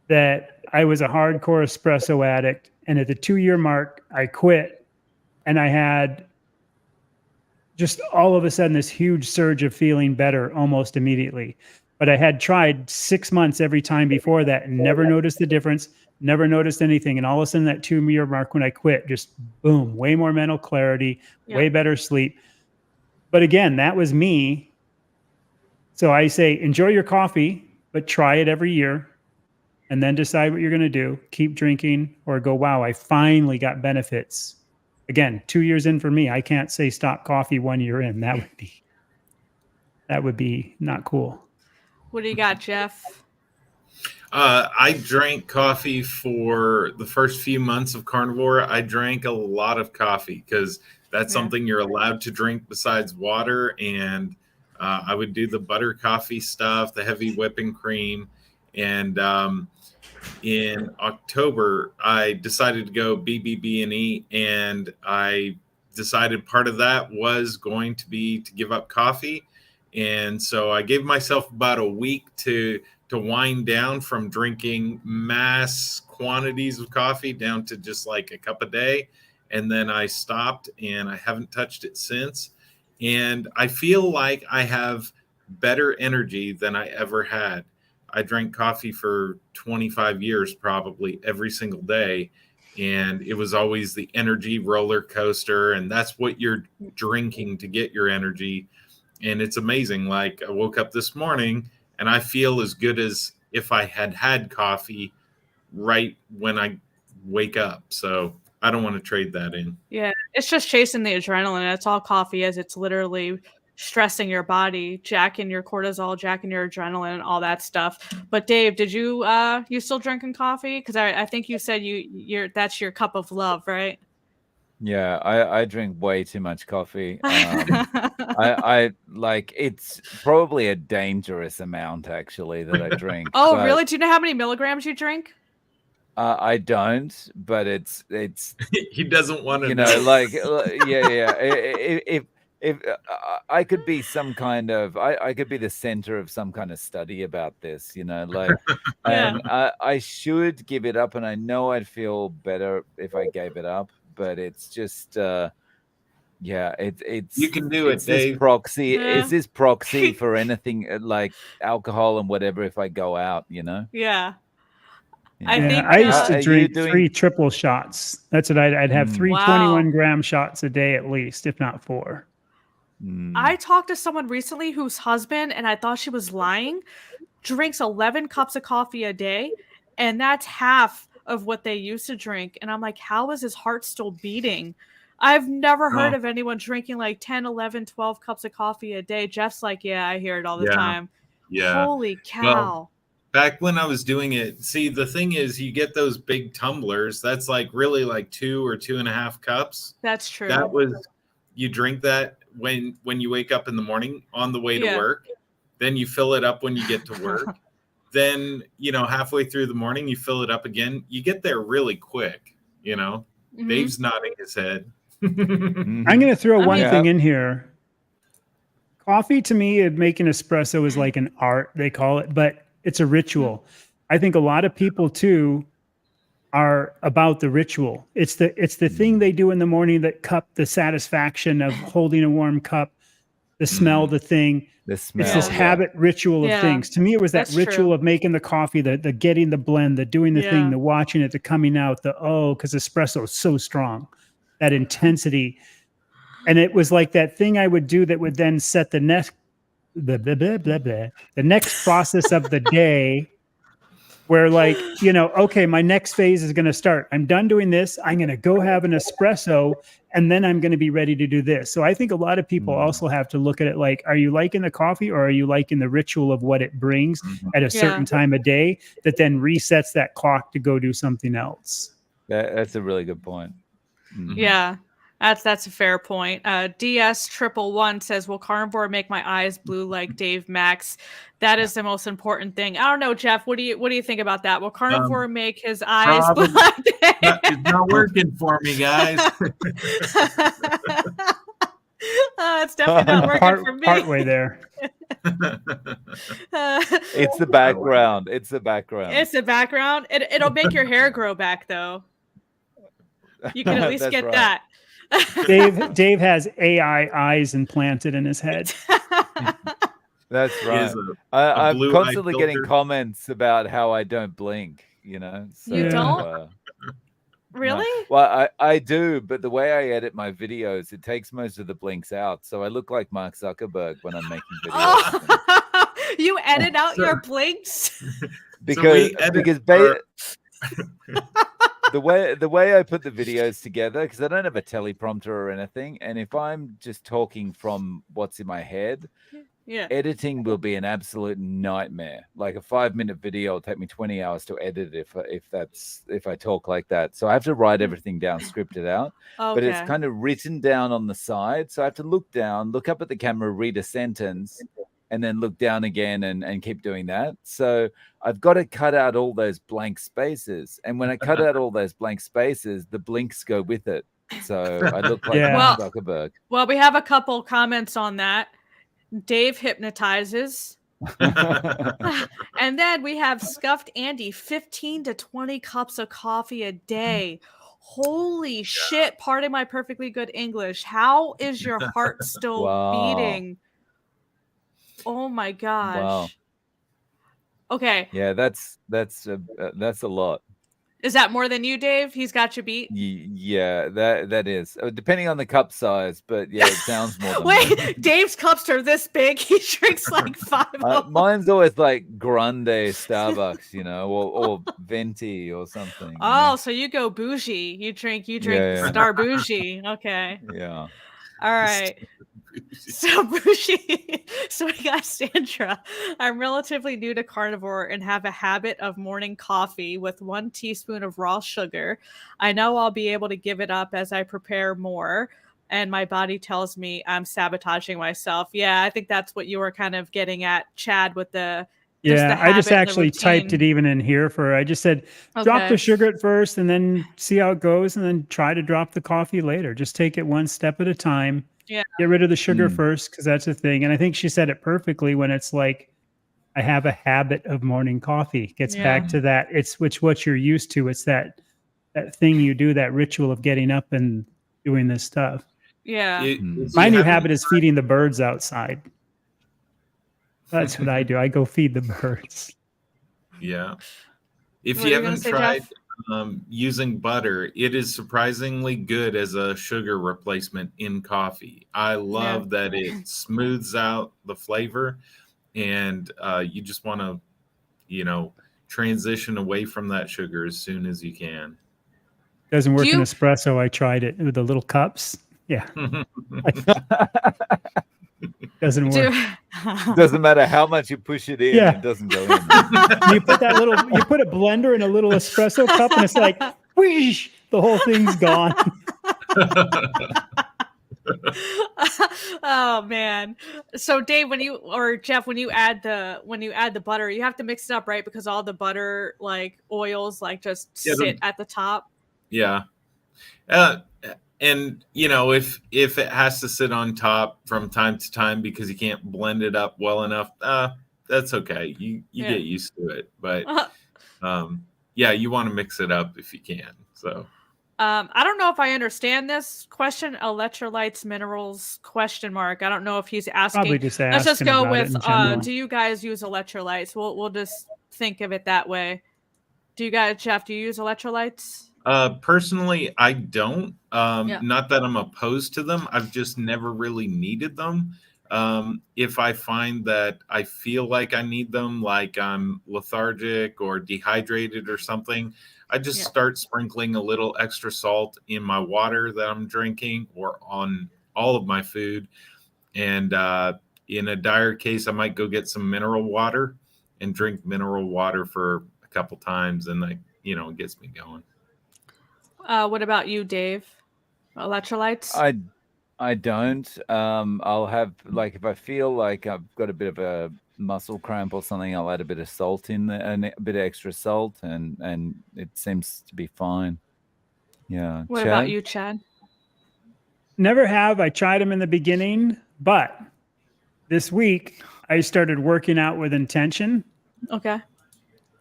that I was a hardcore espresso addict, and at the 2-year mark, I quit, and I had just all of a sudden this huge surge of feeling better almost immediately. But I had tried 6 months every time before that and never noticed the difference, never noticed anything. And all of a sudden that 2-year mark when I quit, just boom, way more mental clarity, way better sleep. But again, that was me. So I say, enjoy your coffee, but try it every year and then decide what you're going to do. Keep drinking or go, wow, I finally got benefits. Again, 2 years in for me, I can't say stop coffee 1 year in. That would be not cool. What do you got, Jeff? I drank coffee for the first few months of Carnivore. I drank a lot of coffee because that's something you're allowed to drink besides water. And I would do the butter coffee stuff, the heavy whipping cream. And in October, I decided to go BBB&E, and I decided part of that was going to be to give up coffee. And so I gave myself about a week to wind down from drinking mass quantities of coffee down to just like a cup a day. And then I stopped, and I haven't touched it since. And I feel like I have better energy than I ever had. I drank coffee for 25 years, probably every single day. And it was always the energy roller coaster. And that's what you're drinking to get your energy. And it's amazing. Like, I woke up this morning and I feel as good as if I had had coffee right when I wake up. So I don't want to trade that in. Yeah, it's just chasing the adrenaline. That's all coffee is. It's literally stressing your body, jacking your cortisol, jacking your adrenaline, all that stuff. But Dave, did you still drinking coffee? Because I think you said you're that's your cup of love, right? Yeah, I drink way too much coffee. I like, it's probably a dangerous amount actually that I drink. Oh, but, really? Do you know how many milligrams you drink? I don't, but it's He doesn't want to you know, like yeah. If I could be some kind of, I could be the center of some kind of study about this, you know, like, and I should give it up, and I know I'd feel better if I gave it up, but it's just yeah, it's You can do it, it's this Dave. proxy. Yeah. It's this proxy for anything like alcohol and whatever if I go out, you know. Yeah. Yeah. I think I used Are to you drink doing- 3 triple shots. That's what I'd have. 3 Wow. 21-gram shots a day at least, if not 4. I talked to someone recently whose husband, and I thought she was lying, drinks 11 cups of coffee a day, and that's half of what they used to drink. And I'm like, how is his heart still beating? I've never heard of anyone drinking like 10, 11, 12 cups of coffee a day. Jeff's like, yeah, I hear it all the time. Yeah. Holy cow. Well, back when I was doing it, see, the thing is, you get those big tumblers. That's like really like 2 or 2.5 cups. That's true. That was, you drink that when you wake up in the morning on the way to work. Then you fill it up when you get to work. Then, you know, halfway through the morning, you fill it up again. You get there really quick, you know. Dave's nodding his head. I'm going to throw one thing in here. Coffee, to me, making espresso is like an art, they call it, but it's a ritual. I think a lot of people too are about the ritual. It's the thing they do in the morning, that cup, the satisfaction of holding a warm cup, the smell, the thing. The It's smell. this habit ritual of Yeah, things. To me, it was that that's ritual true. of making the coffee, the getting the blend, the doing the thing, Yeah. the watching it, the coming out, because espresso is so strong, that intensity. And it was like that thing I would do that would then set the next the next process of the day, where, like, okay, my next phase is going to start. I'm done doing this. I'm going to go have an espresso, and then I'm going to be ready to do this. So I think a lot of people also have to look at it like, are you liking the coffee, or are you liking the ritual of what it brings at a certain time of day that then resets that clock to go do something else? That's a really good point. Yeah, that's a fair point. DS111 says, "Will carnivore make my eyes blue like Dave Max?" That is the most important thing. I don't know, Jeff. What do you think about that? Will carnivore make his eyes blue like Dave? It's not working for me, guys. It's definitely not working for me. Partway there. It's the background. It's the background. It's the background. It'll make your hair grow back, though. You can at least That's get right. that. Dave has AI eyes implanted in his head. That's He right. is I'm blue-eye constantly getting filter. comments about how I don't blink. So, You don't? Really? No. Well, I do, but the way I edit my videos, it takes most of the blinks out, so I look like Mark Zuckerberg when I'm making videos. Oh, you edit out your blinks? because our- the way I put the videos together, because I don't have a teleprompter or anything, and if I'm just talking from what's in my head, editing will be an absolute nightmare. Like a 5-minute video will take me 20 hours to edit if I talk like that. So I have to write everything down, script it out. But it's kind of written down on the side. So I have to look down, look up at the camera, read a sentence, and then look down again and keep doing that. So I've got to cut out all those blank spaces. And when I cut out all those blank spaces, the blinks go with it. So I look like Mark Zuckerberg. Well, we have a couple comments on that. Dave hypnotizes. And then we have Scuffed Andy, 15 to 20 cups of coffee a day. Holy shit. Pardon my perfectly good English. How is your heart still beating? Oh my gosh. Wow. Okay. Yeah, that's a lot. Is that more than you, Dave? He's got you beat? Yeah, that is. Depending on the cup size, but yeah, it sounds more than Wait, Dave's cups are this big. He drinks like 5 of them. Mine's always like Grande Starbucks, or Venti or something. Oh, so you go bougie. You drink Star Bougie. Okay. Yeah. All right. So bougie. So we got Sandra. I'm relatively new to carnivore and have a habit of morning coffee with 1 teaspoon of raw sugar. I know I'll be able to give it up as I prepare more, and my body tells me I'm sabotaging myself. Yeah, I think that's what you were kind of getting at, Chad, with the I just actually typed it even in here I just said, drop the sugar at first and then see how it goes, and then try to drop the coffee later. Just take it one step at a time. Yeah. Get rid of the sugar first, because that's the thing. And I think she said it perfectly when it's like, I have a habit of morning coffee. Gets back to that. It's what you're used to. It's that thing you do, that ritual of getting up and doing this stuff. Yeah. My new habit is feeding the birds outside. That's what I do. I go feed the birds. Yeah. If you haven't tried using butter, it is surprisingly good as a sugar replacement in coffee. I love that it smooths out the flavor, and you just want to, transition away from that sugar as soon as you can. Doesn't work in espresso. I tried it with the little cups. Yeah. Doesn't work. Doesn't matter how much you push it in, it doesn't go in. You put a blender in a little espresso cup, and it's like, whoosh, the whole thing's gone. Oh man. So Dave, Jeff, when you add the butter, you have to mix it up, right? Because all the butter oils just sit at the top. Yeah. And if it has to sit on top from time to time because you can't blend it up well enough, that's okay. You get used to it. But Yeah, you want to mix it up if you can. So I don't know if I understand this question. Electrolytes, minerals, question mark. I don't know if he's asking. Probably just Let's just asking go about it with, in general. do you guys use electrolytes? We'll just think of it that way. Do you guys, Jeff, do you use electrolytes? personally, I don't. Yeah. Not that I'm opposed to them. I've just never really needed them. If I find that I feel like I need them, like I'm lethargic or dehydrated or something, I just Yeah. start sprinkling a little extra salt in my water that I'm drinking or on all of my food. And in a dire case, I might go get some mineral water and drink mineral water for a couple times, and it gets me going. What about you, Dave? Electrolytes? I don't. I'll have, like, if I feel like I've got a bit of a muscle cramp or something, I'll add a bit of salt in there, and a bit of extra salt, and it seems to be fine. Yeah. What Chad? about you, Chad? Never have. I tried them in the beginning, but this week I started working out with intention. Okay.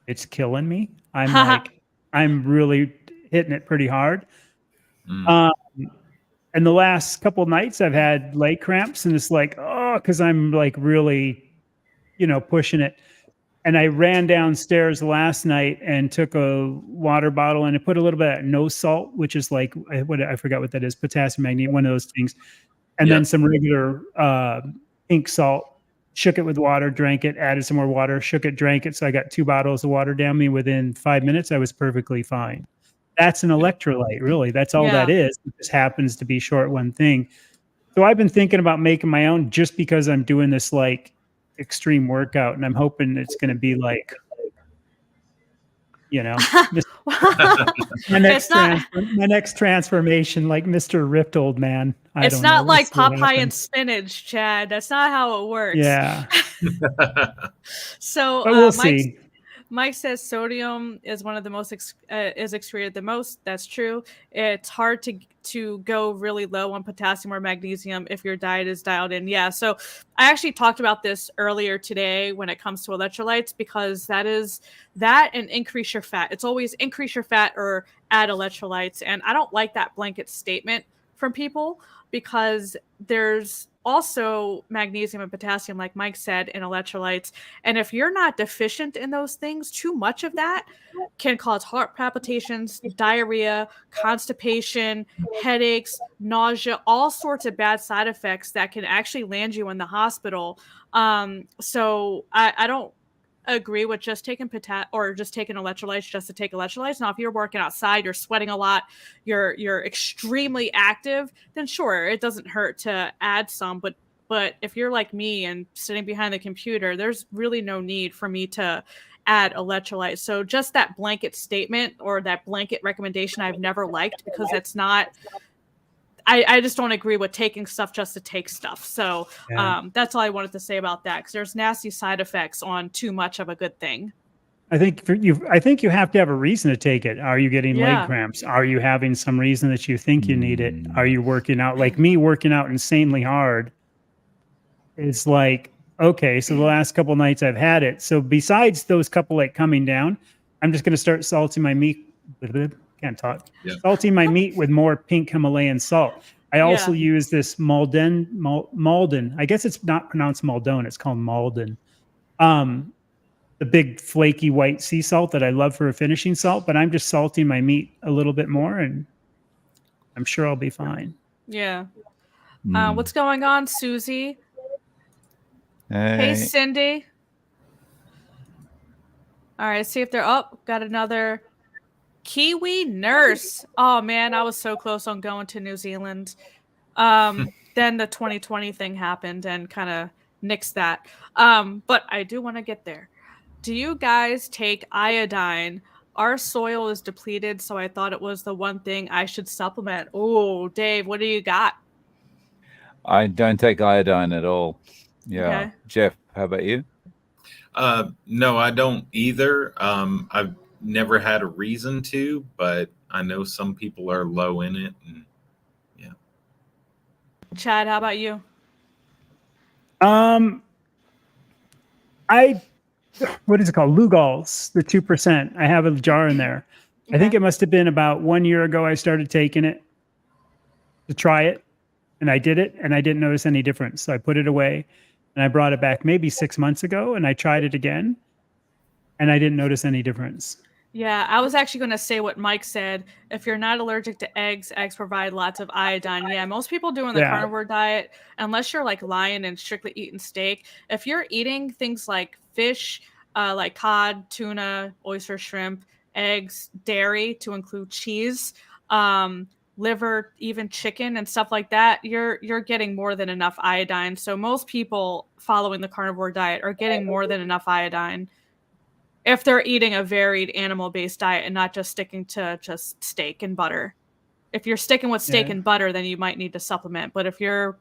It's killing me. I'm really hitting it pretty hard. Mm. And the last couple of nights I've had leg cramps, and it's like, oh, because I'm like really, pushing it. And I ran downstairs last night and took a water bottle and I put a little bit of no salt, which is like I forgot what that is, potassium magnesium, one of those things, and then some regular pink salt. Shook it with water, drank it, added some more water, shook it, drank it. So I got 2 bottles of water down me. Within 5 minutes, I was perfectly fine. That's an electrolyte, really. That's all that is. It just happens to be short one thing. So I've been thinking about making my own just because I'm doing this like extreme workout, and I'm hoping it's going to be like, my next transformation, like Mr. Ripped Old Man. It's not like Popeye and spinach, Chad. That's not how it works. Yeah. So we'll see. Mike says sodium is one of the most is excreted the most. That's true. It's hard to go really low on potassium or magnesium if your diet is dialed in. Yeah. So I actually talked about this earlier today when it comes to electrolytes, because that and increase your fat. It's always increase your fat or add electrolytes. And I don't like that blanket statement from people, because there's also magnesium and potassium, like Mike said, in electrolytes. And if you're not deficient in those things, too much of that can cause heart palpitations, diarrhea, constipation, headaches, nausea, all sorts of bad side effects that can actually land you in the hospital. So I don't agree with just taking electrolytes just to take electrolytes. Now, if you're working outside, you're sweating a lot, you're extremely active, then sure, it doesn't hurt to add some. But if you're like me and sitting behind the computer, there's really no need for me to add electrolytes. So just that blanket statement or that blanket recommendation, I've never liked, because it's not. I just don't agree with taking stuff just to take stuff. So that's all I wanted to say about that, because there's nasty side effects on too much of a good thing. I think you have to have a reason to take it. Are you getting leg cramps? Are you having some reason that you think you need it? Are you working out? Like me, working out insanely hard. It's like, okay, so the last couple of nights I've had it. So besides those couple like coming down, I'm just going to start salting my meat. Can't talk. Yeah. Salting my meat with more pink Himalayan salt. I also use this Malden. I guess it's not pronounced Maldon. It's called Malden. The big flaky white sea salt that I love for a finishing salt, but I'm just salting my meat a little bit more, and I'm sure I'll be fine. Yeah. What's going on, Susie? Hey, Cindy. All right, see if they're up. Got another Kiwi nurse. Oh man, I was so close on going to New Zealand. Then the 2020 thing happened and kind of nixed that. But I do want to get there. Do you guys take iodine? Our soil is depleted, so I thought it was the one thing I should supplement. Oh, Dave, what do you got? I don't take iodine at all. Yeah. Okay. Jeff, how about you? No, I don't either. I've never had a reason to, but I know some people are low in it. And yeah. Chad, how about you? I what is it called? Lugol's, the 2%. I have a jar in there. I think Okay. it must have been about 1 year ago I started taking it to try it. And I did it and I didn't notice any difference. So I put it away and I brought it back maybe 6 months ago and I tried it again and I didn't notice any difference. Yeah, I was actually going to say what Mike said. If you're not allergic to eggs, eggs provide lots of iodine. Yeah, most people doing the Yeah. carnivore diet, unless you're like lying and strictly eating steak, if you're eating things like fish, like cod, tuna, oyster, shrimp, eggs, dairy to include cheese, liver, even chicken and stuff like that, you're getting more than enough iodine. So most people following the carnivore diet are getting more than enough iodine if they're eating a varied animal-based diet and not just sticking to just steak and butter. If you're sticking with steak Yeah. and butter, then you might need to supplement. But if you're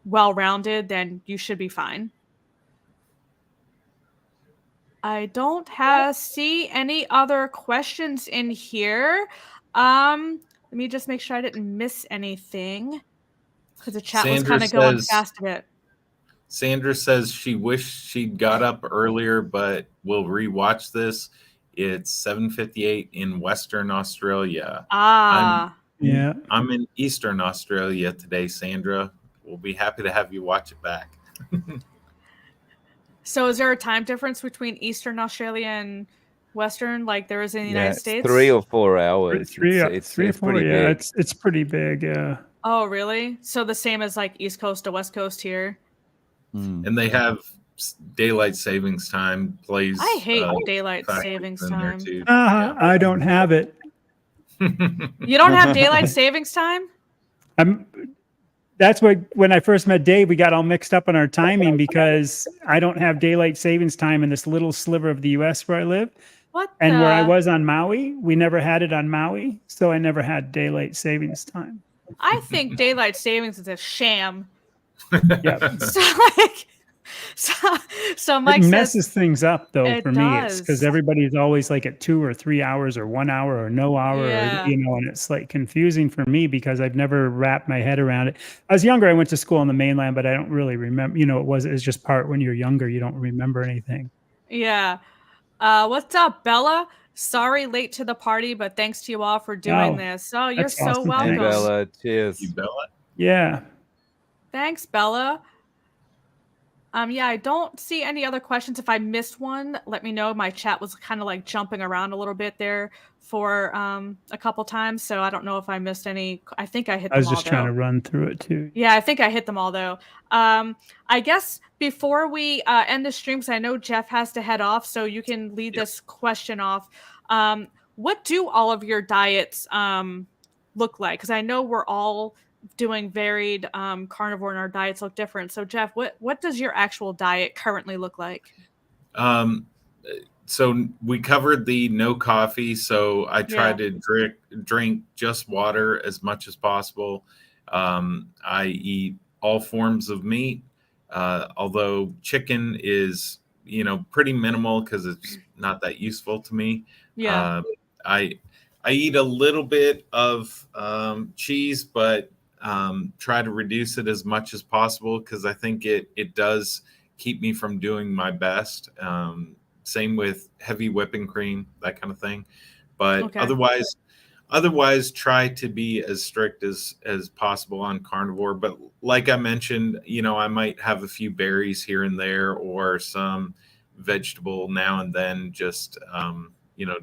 well-rounded, then you should be fine. I don't see any other questions in here. Let me just make sure I didn't miss anything because the chat was Sandra kind of going says- fast a bit. Sandra says she wished she'd got up earlier, but will rewatch this. It's 7:58 in Western Australia. Ah, Yeah. I'm in Eastern Australia today, Sandra. We'll be happy to have you watch it back. so is there a time difference between Eastern Australia and Western, like there is in the United it's States? 3 or 4 hours. Three It's or four. pretty Yeah, big. it's pretty big. Yeah. Oh, really? So the same as like East Coast to West Coast here. Mm. And they have daylight savings time plays. I hate daylight factors savings in there time. too. I don't have it. You don't have daylight savings time? That's why when I first met Dave, we got all mixed up on our timing because I don't have daylight savings time in this little sliver of the US where I live. What? And where I was on Maui, we never had it on Maui. So I never had daylight savings time. I think daylight savings is a sham. Yeah. So Mike It says messes things up though It for me. It's because does. everybody's always like at 2 or 3 hours or 1 hour or no hour, Yeah. or, and it's like confusing for me because I've never wrapped my head around it. I was younger. I went to school on the mainland, but I don't really remember. It's just part when you're younger, you don't remember anything. Yeah. What's up, Bella? Sorry, late to the party, but thanks to you all for doing Oh, this. Oh, you're that's so awesome. welcome. Hey, Bella. Cheers. You Bella? Yeah. Thanks, Bella. Yeah, I don't see any other questions. If I missed one, let me know. My chat was kind of like jumping around a little bit there for a couple times, so I don't know if I missed any. I think I hit them all. I was just trying to run through it too. Yeah, I think I hit them all though. I guess before we end the stream, because I know Jeff has to head off, so you can lead this question off. What do all of your diets look like? Because I know we're all doing varied carnivore and our diets look different. So Jeff, what does your actual diet currently look like? So we covered the no coffee. So I try to drink just water as much as possible. I eat all forms of meat, although chicken is, pretty minimal because it's not that useful to me. Yeah. I eat a little bit of cheese, but try to reduce it as much as possible because I think it does keep me from doing my best. Same with heavy whipping cream, that kind of thing. But otherwise try to be as strict as possible on carnivore. But like I mentioned, I might have a few berries here and there or some vegetable now and then, just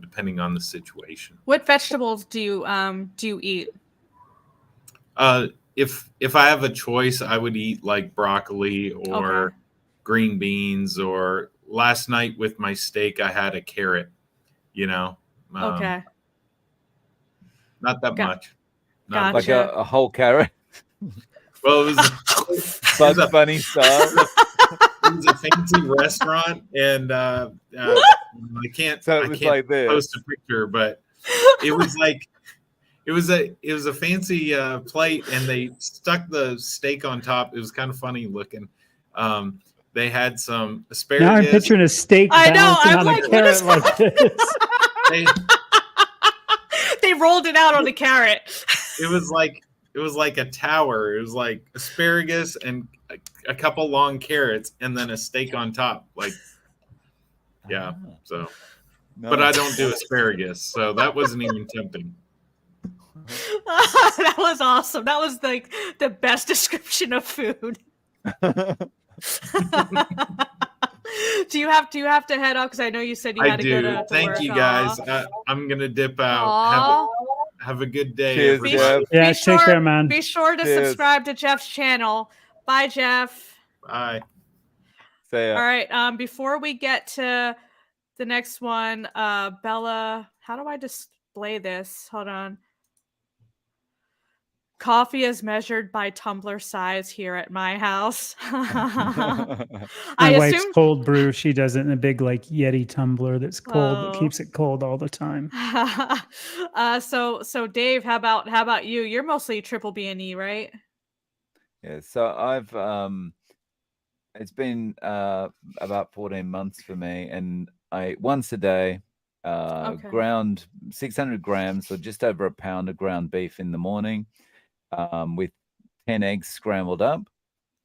depending on the situation. What vegetables do you eat? If I have a choice, I would eat like broccoli or green beans, or last night with my steak, I had a carrot, not that much. Gotcha. Like a whole carrot. Well, it was Bugs Bunny style. it was a fancy restaurant, and I can't like this. post a picture, but it was like it was a fancy plate, and they stuck the steak on top. It was kind of funny looking. They had some asparagus. Now I'm picturing a steak balancing on a carrot like this. They rolled it out on the carrot. It was like a tower. It was like asparagus and a couple long carrots, and then a steak on top. Like Yeah. Ah, So, but I nice. don't do asparagus, so that wasn't even tempting. That was awesome. That was like the best description of food. Do you have to head out? Because I know you said you I had to go do. to Thank work. you guys. I'm gonna dip out. Aw. Have a good day, Cheers, everybody. Jeff. Yeah, take care, man. Be sure to Cheers. subscribe to Jeff's channel. Bye, Jeff. Bye. See ya. All right. Before we get to the next one, Bella, how do I display this? Hold on. Coffee is measured by tumbler size here at my house. My I wife's assume. cold brew. She does it in a big like Yeti tumbler that's cold. That Oh. keeps it cold all the time. So Dave, how about you? You're mostly triple B and E, right? Yeah, so I've it's been about 14 months for me, and I once a day Okay. ground 600 grams or just over a pound of ground beef in the morning with 10 eggs scrambled up.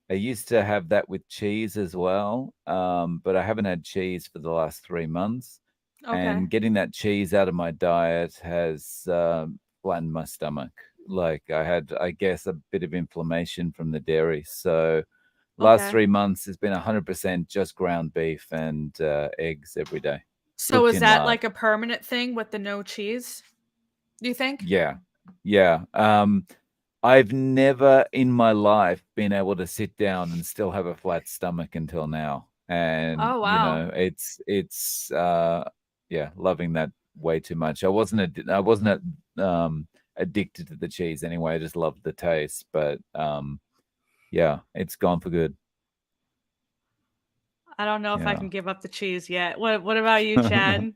I used to have that with cheese as well, but I haven't had cheese for the last 3 months. Okay. And getting that cheese out of my diet has flattened my stomach. Like I had, I guess, a bit of inflammation from the dairy. So last Okay. 3 months has been 100% just ground beef and eggs every day. So cooked is in that lard. like a permanent thing with the no cheese? Do you think? Yeah. I've never in my life been able to sit down and still have a flat stomach until now. And Oh, wow. it's loving that way too much. I wasn't addicted to the cheese anyway. I just loved the taste, but it's gone for good. I don't know if I Yeah. can give up the cheese yet. What about you, Chad?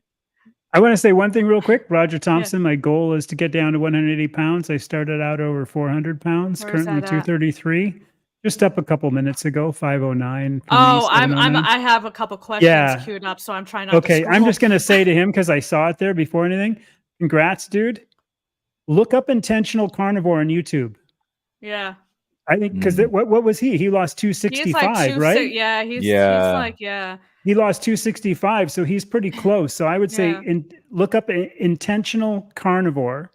I want to say one thing real quick. Roger Thompson, my goal is to get down to 180 pounds. I started out over 400 pounds, Where's currently that at? 233. Just up a couple minutes ago, 509. Oh, I have a couple questions Yeah. queued up, so I'm trying not to Okay, I'm scroll. just going to say to him, because I saw it there before anything, congrats, dude. Look up Intentional Carnivore on YouTube. Yeah. I think, because what was he? He lost He's 265, like right? Yeah, he's Yeah. like, yeah. He lost 265, so he's pretty close. So I would say Yeah. look up Intentional Carnivore.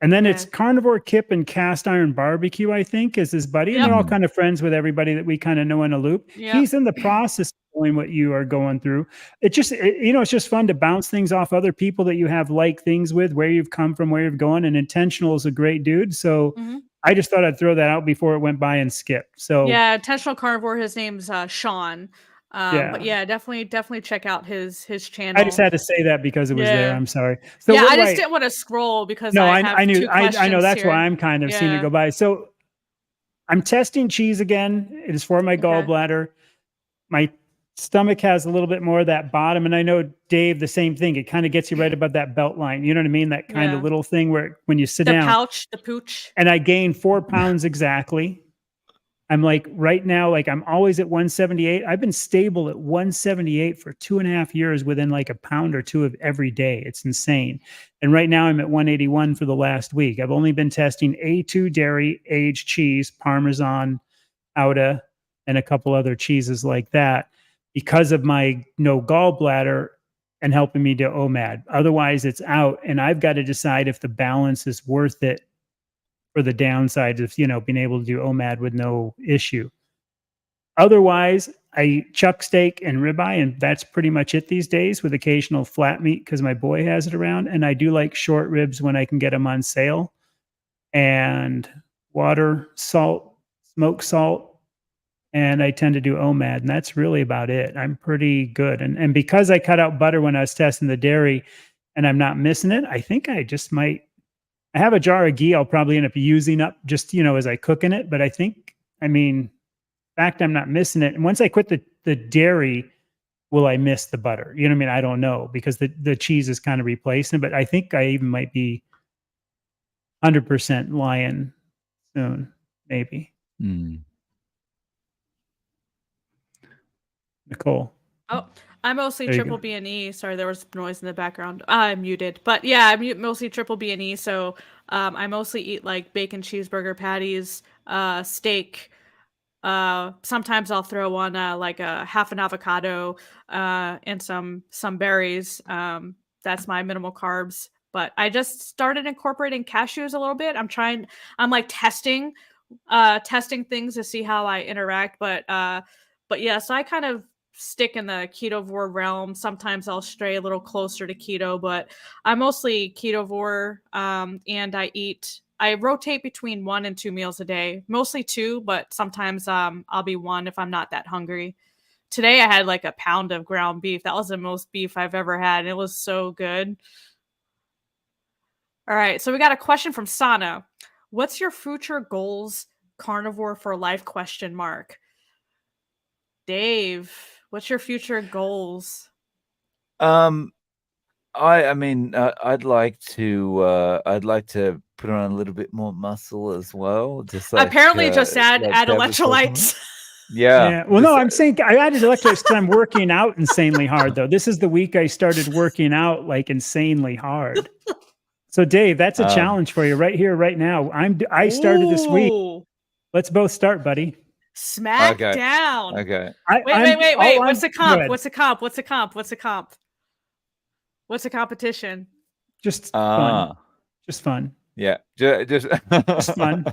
And then it's Okay. Carnivore Kip and Cast Iron Barbecue, I think, is his buddy. And they're all kind of friends with everybody that we kind of know in a loop. Yep. He's in the process of knowing what you are going through. It's just fun to bounce things off other people that you have like things with, where you've come from, where you've gone. And Intentional is a great dude. So I just thought I'd throw that out before it went by and skipped. So yeah, Intentional Carnivore, his name's Sean. But yeah, definitely check out his channel. I just had to say that because it was there. Yeah. I'm sorry. So Yeah, what I do just didn't want to scroll because No, I I have knew. two I know. questions That's why here. I'm kind of seeing it Yeah. go by. So I'm testing cheese again. It is for my gallbladder. My stomach has a little bit more of that bottom, and I know Dave, the same thing. It kind of gets you right above that belt line. You know what I mean? That kind of little thing where when you sit down. The pooch. And I gained 4 pounds exactly. I'm like right now, like I'm always at 178. I've been stable at 178 for 2.5 years within like a pound or two of every day. It's insane. And right now I'm at 181 for the last week. I've only been testing A2 dairy aged cheese, Parmesan, Gouda, and a couple other cheeses like that because of my no gallbladder and helping me to OMAD. Otherwise it's out, and I've got to decide if the balance is worth it for the downside of, being able to do OMAD with no issue. Otherwise, I eat chuck steak and ribeye, and that's pretty much it these days, with occasional flat meat because my boy has it around. And I do like short ribs when I can get them on sale. And water, salt, smoked salt, and I tend to do OMAD, and that's really about it. I'm pretty good. And because I cut out butter when I was testing the dairy and I'm not missing it, I think I just might. I have a jar of ghee I'll probably end up using up just, as I cook in it. But I think, in fact, I'm not missing it. And once I quit the dairy, will I miss the butter? You know what I mean? I don't know, because the cheese is kind of replacing it. But I think I even might be 100% lying soon, maybe. Nicole. Oh, I'm mostly There you triple go. B and E. Sorry, there was noise in the background. I'm muted, but yeah, I'm mostly triple B and E. So I mostly eat like bacon cheeseburger patties, steak, Sometimes I'll throw on like a half an avocado and some berries. That's my minimal carbs. But I just started incorporating cashews a little bit. I'm like testing things to see how I interact. But yeah, so I kind of stick in the ketovore realm. Sometimes I'll stray a little closer to keto, but I'm mostly ketovore. And I rotate between 1 and 2 meals a day, mostly 2, but sometimes I'll be 1 if I'm not that hungry. Today I had like a pound of ground beef. That was the most beef I've ever had, and it was so good. All right, so we got a question from Sana. What's your future goals, carnivore for life? Question mark. Dave, what's your future goals? I mean, I'd like to put on a little bit more muscle as well. Just like Apparently, just add like Deb was talking about. electrolytes. Yeah. Well, no, just- I'm saying I added electrolytes because I'm working out insanely hard, though. This is the week I started working out like insanely hard. So, Dave, that's a challenge for you right here, right now. I started this week. Ooh, Let's both start, buddy. smack Okay. down. Okay. Wait. What's the comp? What's the comp? What's the comp? What's the comp? What's the competition? Just fun. Just fun. Yeah. Just fun.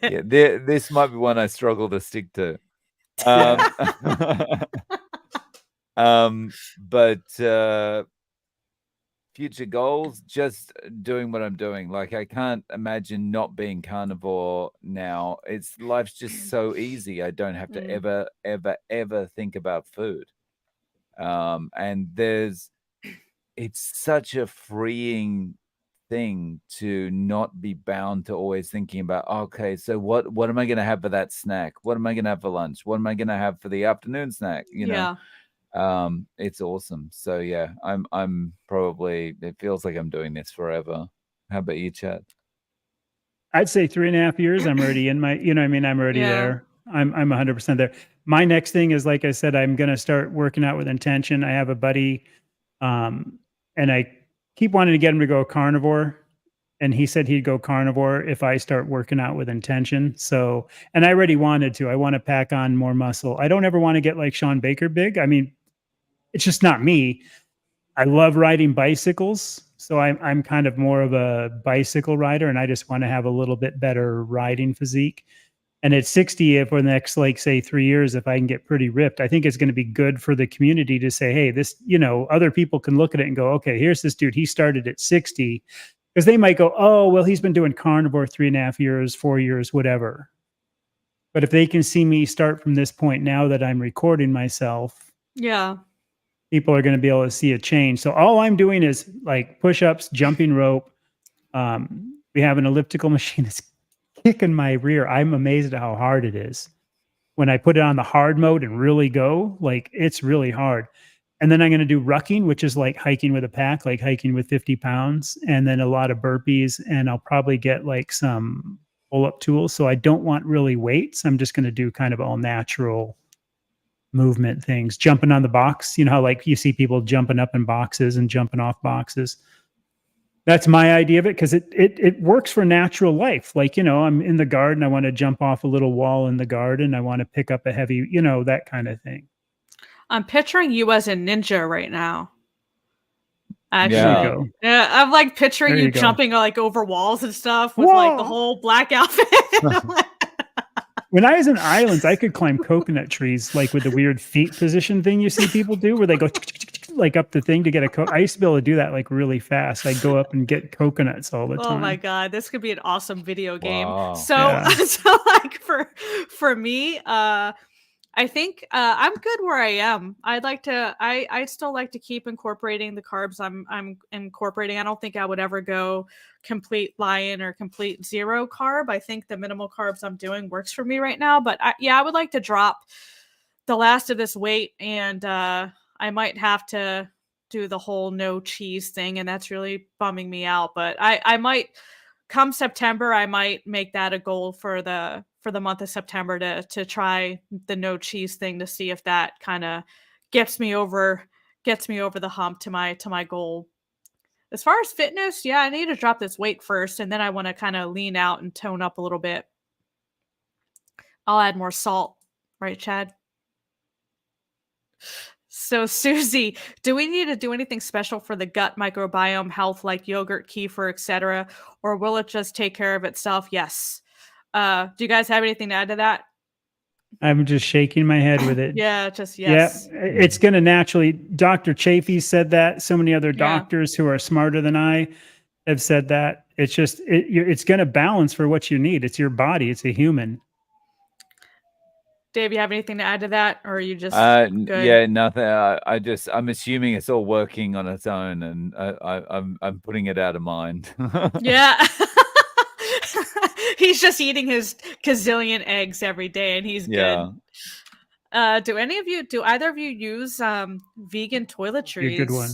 Yeah. This might be one I struggle to stick to. But future goals, just doing what I'm doing. Like, I can't imagine not being carnivore now. Life's just so easy. I don't have to ever think about food. And it's such a freeing thing to not be bound to always thinking about, okay, so what am I going to have for that snack? What am I going to have for lunch? What am I going to have for the afternoon snack? You know? It's awesome. So yeah, I'm probably, it feels like I'm doing this forever. How about you, Chad? I'd say 3.5 years. I'm already in my, I'm already there. I'm 100% there. My next thing is, like I said, I'm going to start working out with intention. I have a buddy, and I keep wanting to get him to go carnivore. And he said he'd go carnivore if I start working out with intention. So, and I already wanted to. I want to pack on more muscle. I don't ever want to get like Sean Baker big. I mean, it's just not me. I love riding bicycles. So I'm kind of more of a bicycle rider, and I just want to have a little bit better riding physique. And at 60, if for the next, like, say 3 years, if I can get pretty ripped, I think it's going to be good for the community to say, hey, this, other people can look at it and go, okay, here's this dude. He started at 60. Because they might go, oh, well, he's been doing carnivore 3.5 years, 4 years, whatever. But if they can see me start from this point now that I'm recording myself, people are going to be able to see a change. So all I'm doing is like push-ups, jumping rope. We have an elliptical machine that's kicking my rear. I'm amazed at how hard it is. When I put it on the hard mode and really go, like, it's really hard. And then I'm going to do rucking, which is like hiking with a pack, like hiking with 50 pounds, and then a lot of burpees. And I'll probably get like some pull-up tools. So I don't want really weights. I'm just going to do kind of all natural movement things, jumping on the box. You know how like you see people jumping up in boxes and jumping off boxes. That's my idea of it, because it works for natural life. Like, I'm in the garden. I want to jump off a little wall in the garden. I want to pick up a heavy, that kind of thing. I'm picturing you as a ninja right now. Actually, yeah, I'm like picturing you jumping like over walls and stuff with like the whole black outfit. When I was in islands, I could climb coconut trees, like with the weird feet position thing you see people do, where they go like up the thing to get a I used to be able to do that like really fast. I'd go up and get coconuts all the time. Oh my god, this could be an awesome video game. Wow. So like for me, I think I'm good where I am. I'd still like to keep incorporating the carbs I'm incorporating. I don't think I would ever go complete lion or complete zero carb. I think the minimal carbs I'm doing works for me right now. But I would like to drop the last of this weight, and I might have to do the whole no cheese thing, and that's really bumming me out. But I might, come September, I might make that a goal for the month of September to try the no cheese thing, to see if that kind of gets me over the hump to my goal. As far as fitness, I need to drop this weight first, and then I want to kind of lean out and tone up a little bit. I'll add more salt. Right, Chad? So, Susie, do we need to do anything special for the gut microbiome health, like yogurt, kefir, etc., or will it just take care of itself? Yes. Do you guys have anything to add to that? I'm just shaking my head with it. Yeah, just Yeah, yes. it's going to naturally. Dr. Chafee said that. So many other Yeah. doctors who are smarter than I have said that. It's just it's going to balance for what you need. It's your body. It's a human. Dave, you have anything to add to that, or are you just good? Yeah, nothing. I'm assuming it's all working on its own, and I'm putting it out of mind. Yeah. He's just eating his gazillion eggs every day, and he's Yeah. good. Do either of you use vegan toiletries? Be a good one.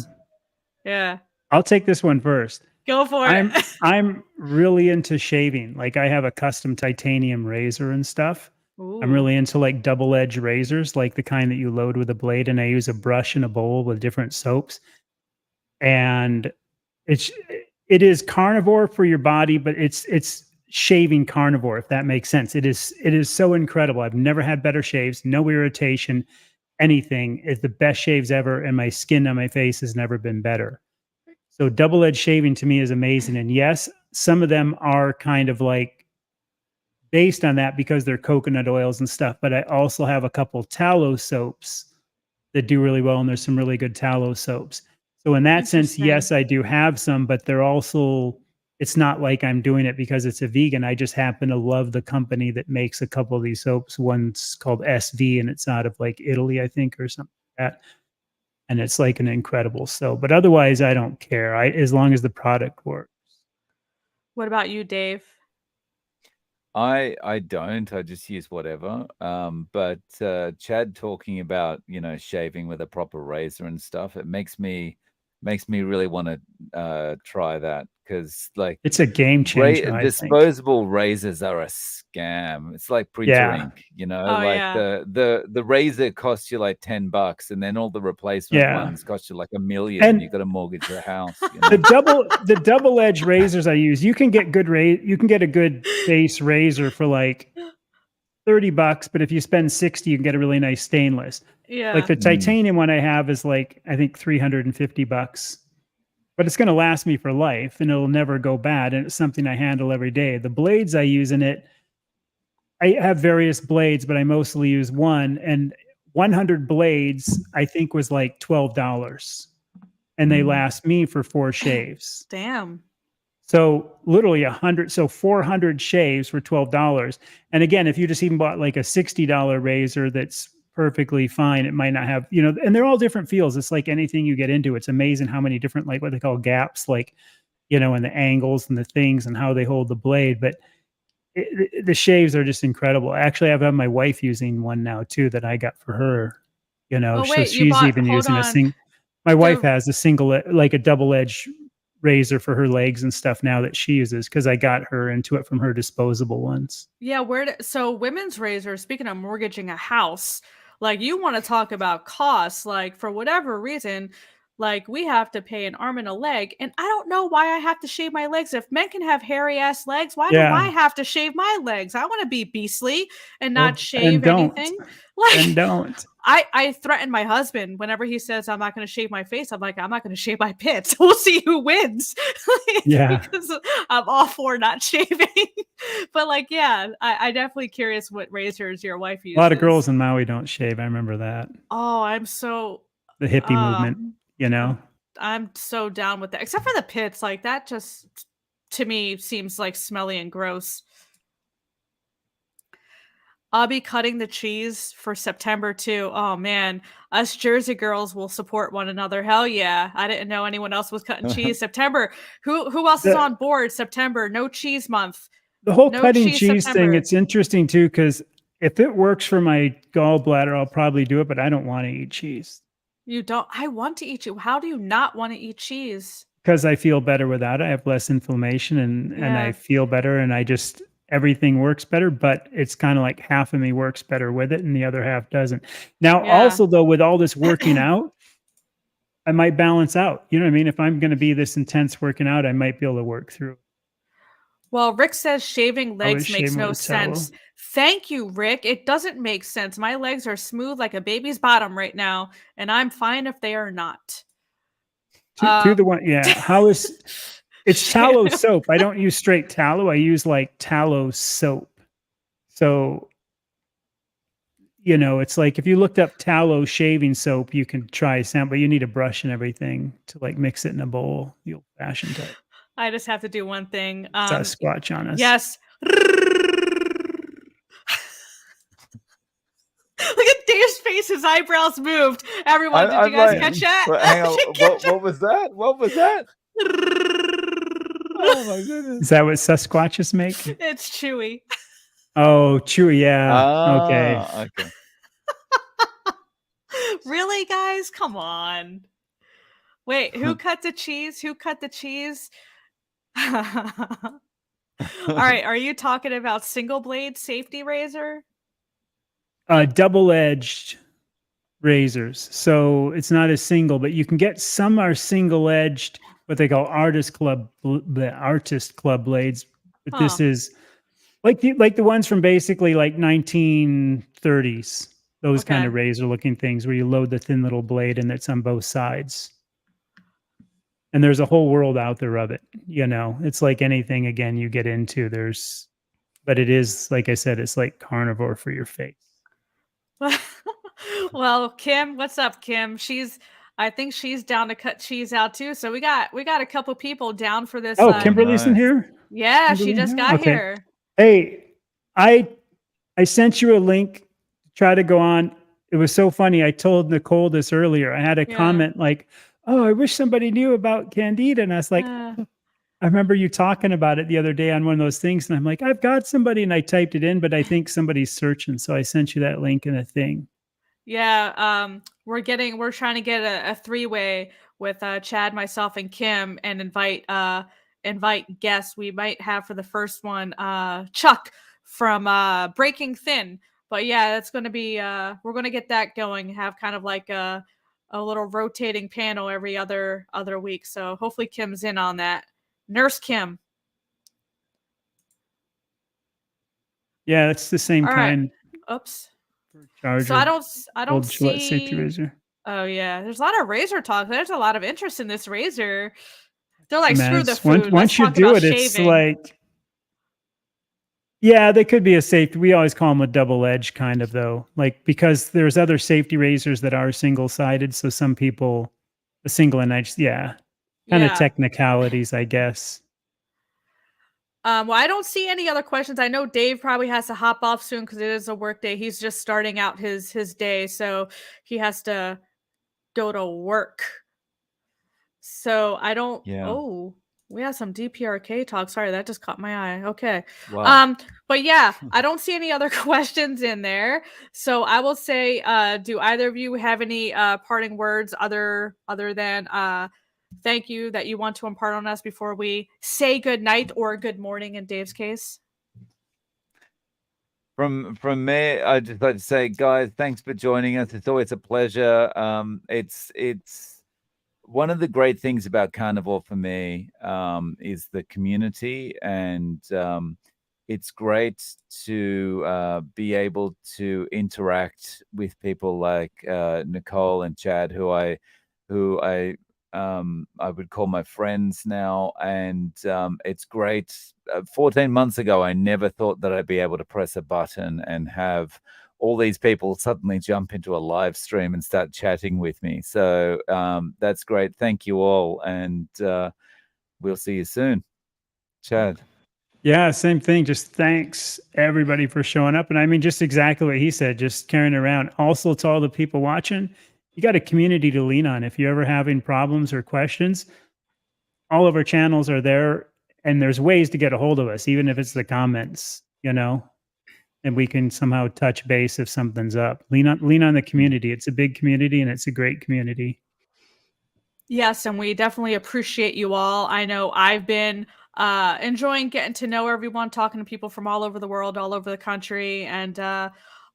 Yeah. I'll take this one first. Go for it. I'm really into shaving. Like I have a custom titanium razor and stuff. Ooh. I'm really into like double edge razors, like the kind that you load with a blade, and I use a brush and a bowl with different soaps. And it is carnivore for your body, but it's shaving carnivore, if that makes sense. It is so incredible. I've never had better shaves, no irritation, anything. It's the best shaves ever, and my skin on my face has never been better. So double edge shaving to me is amazing. And yes, some of them are kind of like based on that because they're coconut oils and stuff. But I also have a couple tallow soaps that do really well, and there's some really good tallow soaps. So in that sense, yes, I do have some, but they're also, it's not like I'm doing it because it's a vegan. I just happen to love the company that makes a couple of these soaps. One's called SV, and it's out of like Italy, I think, or something like that. And it's like an incredible soap. But otherwise, I don't care. As long as the product works. What about you, Dave? I don't. I just use whatever. But Chad talking about, shaving with a proper razor and stuff, it makes me really want to try that, because like it's a game changer. Disposable razors are a scam. It's like printer ink, the razor costs you like $10, and then all the replacement ones cost you like $1 million. And you got to mortgage your house. The double edge razors I use, you can get you can get a good base razor for like $30, but if you spend $60, you can get a really nice stainless. Yeah. Like the titanium one I have is like, I think $350, but it's going to last me for life and it'll never go bad. And it's something I handle every day. The blades I use in it, I have various blades, but I mostly use one, and 100 blades, I think, was like $12, and they last me for 4 shaves. Damn. So literally 400 shaves for $12. And again, if you just even bought like a $60 razor that's perfectly fine, it might not have, and they're all different feels. It's like anything you get into. It's amazing how many different, like what they call gaps, like, and the angles and the things and how they hold the blade. But the shaves are just incredible. Actually, I've had my wife using one now too that I got for her. She's even using a single. My wife has a single, like a double edge razor for her legs and stuff now that she uses, because I got her into it from her disposable ones. Yeah, so women's razors, speaking of mortgaging a house, like you want to talk about costs, like for whatever reason, like we have to pay an arm and a leg, and I don't know why I have to shave my legs. If men can have hairy ass legs, why do I have to shave my legs? I want to be beastly and not shave anything. And don't. I threaten my husband whenever he says I'm not going to shave my face. I'm like, I'm not going to shave my pits. We'll see who wins. Because I'm all for not shaving. But I'm definitely curious what razors your wife uses. A lot of girls in Maui don't shave. I remember that. Oh, I'm so the hippie movement. I'm so down with that, except for the pits. Like that just to me seems like smelly and gross. I'll be cutting the cheese for September too. Oh man, us Jersey girls will support one another. Hell yeah. I didn't know anyone else was cutting cheese. September. Who else is on board? September, no cheese month. The whole cutting cheese thing, it's interesting too, because if it works for my gallbladder, I'll probably do it, but I don't want to eat cheese. You don't? I want to eat cheese. How do you not want to eat cheese? Because I feel better without it. I have less inflammation and I feel better, and everything works better, but it's kind of like half of me works better with it and the other half doesn't. Now, also though, with all this working out, I might balance out. You know what I mean? If I'm going to be this intense working out, I might be able to work through. Well, Rick says shaving I was legs makes shaving no with a towel. sense. Thank you, Rick. It doesn't make sense. My legs are smooth like a baby's bottom right now, and I'm fine if they are not. To the one, yeah. How is it's tallow soap? I don't use straight tallow. I use like tallow soap. So, you know, it's like if you looked up tallow shaving soap, you can try some, but you need a brush and everything to like mix it in a bowl, the old fashioned type. I just have to do one thing. Sasquatch on us. Yes. Look at Dave's face. His eyebrows moved. Everyone, did you guys catch that? Hang on. What was that? What was that? Oh my goodness. Is that what Sasquatches make? It's Chewy. Oh, Chewy. Yeah. Okay. Okay. Really, guys? Come on. Wait, who cut the cheese? Who cut the cheese? All right. Are you talking about single blade safety razor? Double-edged razors. So it's not a single, but you can get some are single-edged, what they call artist club blades. But this is like the ones from basically like 1930s. Those kind of razor-looking things where you load the thin little blade and it's on both sides. And there's a whole world out there of it. You know, it's like anything again you get into. But it is, like I said, it's like carnivore for your face. Well, Kim, what's up, Kim? I think she's down to cut cheese out too. So we got a couple people down for this. Oh, Kimberly's in here? Yeah, Kimberly she just got here. Hey, I sent you a link to try to go on. It was so funny. I told Nicole this earlier. I had a comment like, "Oh, I wish somebody knew about Candida." And I was like, I remember you talking about it the other day on one of those things. And I'm like, I've got somebody, and I typed it in, but I think somebody's searching. So I sent you that link and a thing. Yeah. We're trying to get a three-way with Chad, myself, and Kim, and invite guests. We might have for the first one, Chuck from Breaking Thin. But yeah, that's going to be, we're going to get that going, have kind of like a little rotating panel every other week. So hopefully Kim's in on that. Nurse Kim. Yeah, it's the same kind. Right. Oops. Charger. So I don't see Gillette safety razor. Oh yeah, there's a lot of razor talk. There's a lot of interest in this razor. They're like, screw the food. Once you do it, it's like, yeah, they could be a safety. We always call them a double edge kind of though, like because there's other safety razors that are single sided. So some people, a single edge, kind of technicalities, I guess. Well, I don't see any other questions. I know Dave probably has to hop off soon because it is a work day. He's just starting out his day, so he has to go to work. So I don't. Yeah. Oh, we have some DPRK talk. Sorry, that just caught my eye. Okay. Wow. But yeah, I don't see any other questions in there. So I will say, do either of you have any parting words other than thank you that you want to impart on us before we say good night or good morning in Dave's case? From me, I'd just like to say, guys, thanks for joining us. It's always a pleasure. It's one of the great things about Carnivore for me is the community, and it's great to be able to interact with people like Nicole and Chad, who I would call my friends now, and it's great. 14 months ago, I never thought that I'd be able to press a button and have all these people suddenly jump into a live stream and start chatting with me. So that's great. Thank you all, and we'll see you soon. Chad. Yeah, same thing. Just thanks everybody for showing up. And I mean, just exactly what he said, just carrying around. Also to all the people watching, you got a community to lean on. If you're ever having problems or questions, all of our channels are there, and there's ways to get a hold of us, even if it's the comments, and we can somehow touch base if something's up. Lean on the community. It's a big community, and it's a great community. Yes, and we definitely appreciate you all. I know I've been enjoying getting to know everyone, talking to people from all over the world, all over the country, and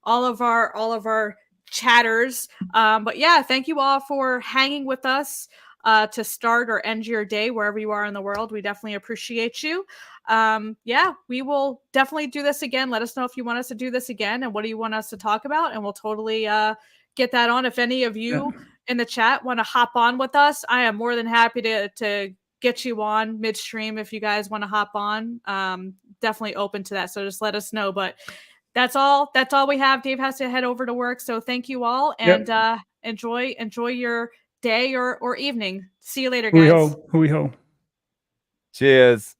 all of our chatters. But yeah, thank you all for hanging with us. to start or end your day wherever you are in the world. We definitely appreciate you. Yeah, we will definitely do this again. Let us know if you want us to do this again and what do you want us to talk about, and we'll totally get that on. If any of you in the chat want to hop on with us, I am more than happy to get you on midstream if you guys want to hop on. Definitely open to that. So just let us know. But that's all we have. Dave has to head over to work. So thank you all, and enjoy your day or evening. See you later, guys. Hoo-hee-ho. Hoo-hee-ho. Cheers.